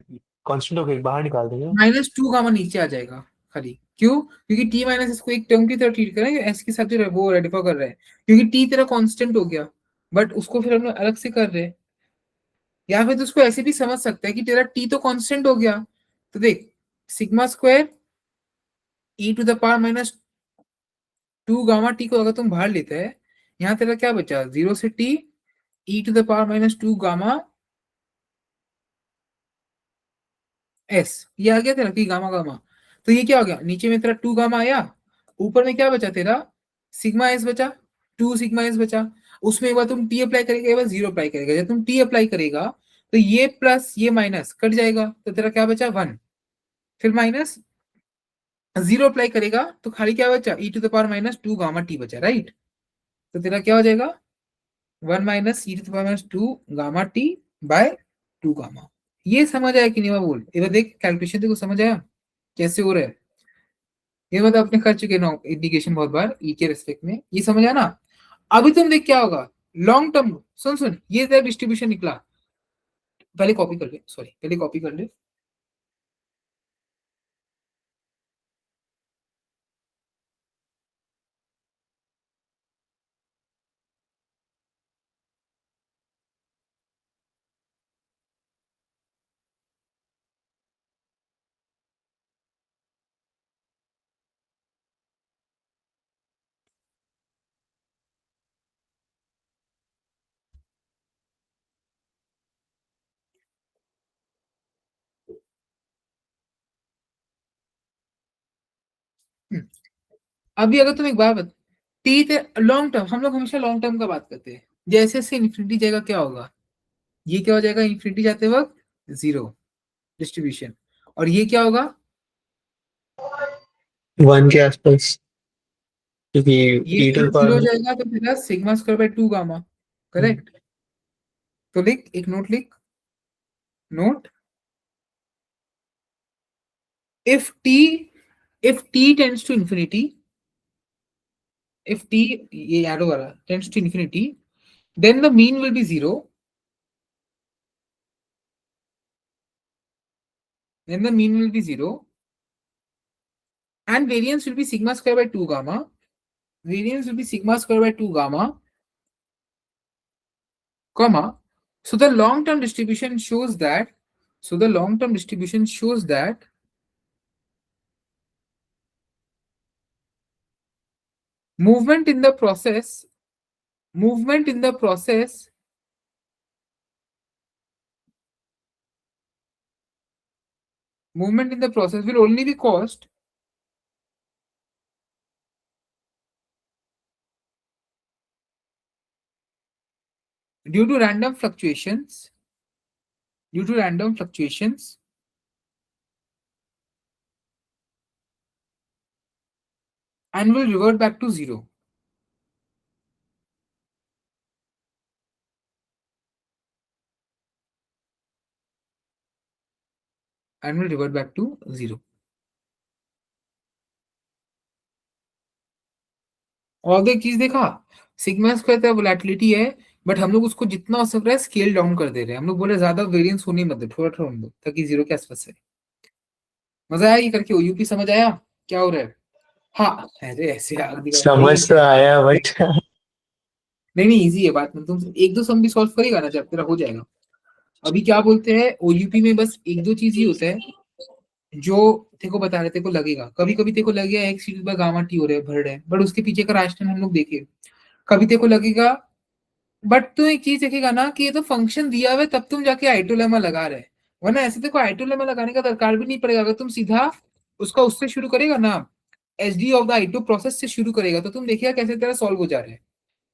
कांस्टेंट होकर बाहर निकाल देंगे। माइनस 2 गामा नीचे आ जाएगा खाली, क्यों, क्योंकि t माइनस इसको एक टर्म की तरह ट्रीट करेंगे, s के साथ जो है वो रेडिफा कर रहे हैं, क्योंकि t तेरा कांस्टेंट हो गया, बट उसको फिर हम लोग अलग से कर रहे हैं। या फिर तो उसको ऐसे भी समझ सकता है कि तेरा t तो कांस्टेंट हो गया, तो देख sigma square e to the power minus 2 gamma t को अगर तुम बाहर लेते हैं, यहाँ तेरा क्या बचा, 0 से t e to the power minus 2 gamma s, ये आ गया तेरा कि गामा गामा, तो ये क्या हो गया, नीचे में तेरा 2 गामा आया, ऊपर में क्या बचा तेरा, सिग्मा एस बचा, 2 सिग्मा एस बचा। उसमें एक बार तुम टी अप्लाई करेगा, एक बार जीरो अप्लाई करेगा। जब तुम टी अप्लाई करेगा तो ये प्लस ये माइनस कट जाएगा, तो तेरा क्या बचा 1, फिर माइनस जीरो अप्लाई करेगा तो खाली क्या बचा, e to the power minus 2 gamma t बचा, राइट। तो तेरा क्या हो जाएगा 1 minus e to the power minus 2 gamma t by 2 gamma. ये समझ आया कि नहीं, मैं बोल इधर देख कैलकुलेशन देखो, समझ आया कैसे हो रहा है, ये मतलब अपने कर चुके ना इंडिकेशन बहुत बार ई के रेस्पेक्ट में, ये समझ आया ना। अभी तुम देख क्या होगा लॉन्ग टर्म, सुन सुन ये तेरा डिस्ट्रीब्यूशन निकला, पहले कॉपी कर ले, सॉरी पहले कॉपी कर ले। अभी अगर तुम एक बात बता, टी लॉन्ग टर्म, हम लोग हमेशा लॉन्ग टर्म का बात करते हैं, जैसे से इन्फिनिटी जाएगा क्या होगा, ये क्या हो जाएगा इन्फिनिटी जाते वक्त जीरो डिस्ट्रीब्यूशन, और ये क्या होगा, वन के आसपास, क्योंकि ये ई टू जब द जीरो हो पावर। जाएगा तो फिर sigma square by 2 gamma, correct. तो लिख, एक नोट लिख, note, if t if t tends to infinity, if t ये arrow वाला tends to infinity, then the mean will be 0, then the mean will be 0 and variance will be sigma square by 2 gamma, variance will be sigma square by 2 gamma, comma, so the long term distribution shows that, so the long term distribution shows that movement in the process, movement in the process, movement in the process will only be caused due to random fluctuations, due to random fluctuations and will revert back to 0. And will revert back to 0. और एक चीज देखा, sigma square का volatility है, but हम लोग उसको जितना हो सक रहा है स्केल डाउन कर दे रहे हैं। हम लोग बोले ज्यादा वेरिएंस होने मत दे, थोड़ा थोड़ा होने दो ताकि जीरो के आसपास है। मजा आया ये करके, ओयूपी समझ आया क्या हो रहा है। हाँ अरे ऐसे आग दिखा समझ तो आया बट नहीं नहीं इजी है बात, में तुम एक दो सम भी सॉल्व करेगा ना जब तेरा हो जाएगा। अभी क्या बोलते हैं ओयूपी में, बस एक दो चीज ही होता है जो तेको बता रहे, तेको लगेगा कभी कभी तेको लगेगा एक सीरीज बाय गामा टी हो रहे भर रहे हैं, बट उसके पीछे का राशनल हम लोग देखे। कभी तेको लगेगा, बट तू एक चीज देखेगा ना कि ये तो फंक्शन दिया हुआ है तब तुम जाके आइटोलेमा लगा रहे, वरना ऐसे तो कोई आइटोल में लगाने का दरकार भी नहीं पड़ेगा। अगर तुम सीधा उसका उससे शुरू करेगा ना, एचडी ऑफ द आइटो प्रोसेस से शुरू करेगा, तो तुम देखिएगा कैसे तेरा सॉल्व हो जा रहा है।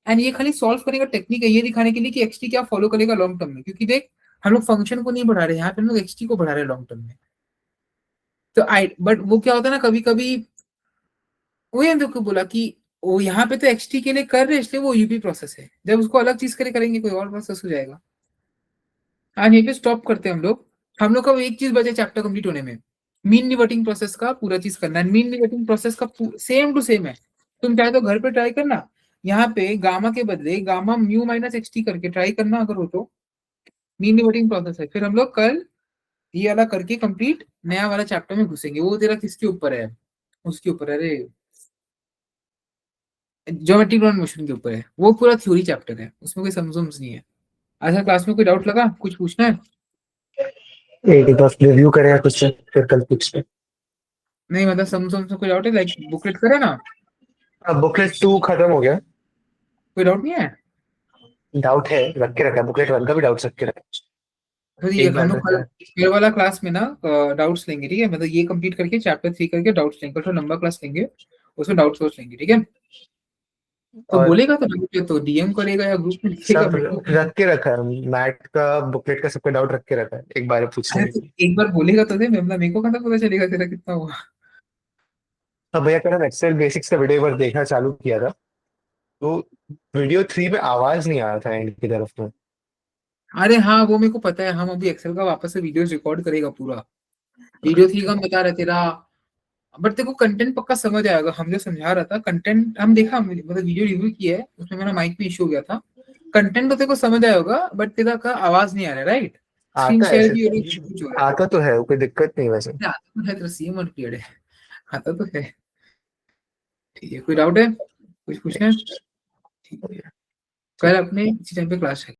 एंड ये खाली सॉल्व करने का टेक्निक है, ये दिखाने के लिए कि एक्सटी क्या फॉलो करेगा लॉन्ग टर्म में। क्योंकि देख, हम लोग फंक्शन को नहीं बढ़ा रहे, यहाँ पे हम लोग एक्सटी को बढ़ा रहे हैं लॉन्ग टर्म में। तो आई बट वो क्या होता है ना, कभी कभी वही हम को बोला कि वो यहाँ पे तो एक्सटी के लिए कर रहे हैं, इसलिए वो यूपी प्रोसेस है। जब उसको अलग चीज करेंगे कोई और प्रोसेस हो जाएगा। आज यहीं पे स्टॉप करते हैं हम लोग। हम लोग का एक चीज बचे चैप्टर कंप्लीट होने में, मीन रिवर्टिंग प्रोसेस का पूरा चीज करना है। मीन रिवर्टिंग प्रोसेस का सेम टू सेम है, तुम चाहे तो घर पे ट्राई करना। यहाँ पे गामा के बदले गामा म्यू माइनस एक्सटी करके ट्राई करना अगर हो तो। मीन रिवर्टिंग प्रोसेस है। फिर हम लोग कल ये वाला करके कंप्लीट नया वाला चैप्टर में घुसेंगे। वो तेरा किसके ऊपर है, उसके ऊपर है, अरे ज्योमेट्रिक नॉन मोशन के ऊपर है। वो पूरा थ्योरी चैप्टर है, उसमें कोई समझ नहीं है। अच्छा, क्लास में कोई डाउट लगा, कुछ पूछना है? एक बस रिव्यू करें कुछ, फिर कल पूछते हैं। नहीं मतलब समझ में कोई डाउट है? लाइक बुकलेट करे ना, अब बुकलेट 2 खत्म हो गया, कोई डाउट नहीं है? डाउट है रख के रखा है, बुकलेट 1 का भी डाउट रख के रखा तो है, ये एक हम बार लोग रखा कल है। फिर वाला क्लास में ना डाउट्स लेंगे, ठीक है? मतलब ये कंप्लीट करके चैप्टर 3 करके डाउट्स लेंगे, तो लंबा क्लास लेंगे, उसमें डाउट सोच लेंगे, ठीक है? तो और बोलेगा तो डाउट है तो डीएम करेगा या ग्रुप में लिखेगा, सब मेरे को। रख के रखा है, मैथ का बुकलेट का सबका डाउट रख के रखा है, एक बार पूछने अरे के तो लिए। एक बार बोलेगा तो दे, मतलब मेरे को कहाँ पता चलेगा तेरा कितना हुआ। अब भैया कल हम एक्सेल बेसिक्स का वीडियो एक बार देखना चालू किया था, तो वीडियो 3 में आवाज नहीं आ रहा था एंड की तरफ में। अरे हाँ, वो मेरे को पता है। हम अभी एक्सेल का वापस से वीडियोस रिकॉर्ड करेगा पूरा। वीडियो 3 का हम बता रहे तेरा, बट तेरे को कंटेंट पक्का समझ आएगा। हम जो समझा रहा था कंटेंट, हम देखा, मतलब वीडियो रिव्यू किया है, उसमें मेरा माइक में इशू हो गया था। कंटेंट तो तेरे को समझ आया होगा, बट तेरा का आवाज नहीं आ रहा है, राइट? स्क्रीन आता है शेयर ऐसे, भी हो रही है, कुछ हो रहा है। आता तो है, कोई दिक्कत नहीं वैसे। आता तो है, तेरा सीएम और क्लियर है, आता तो है। ठीक है, कोई डाउट है, कुछ पूछना है? ठीक है, कल अपने इसी टाइम पे क्लास है।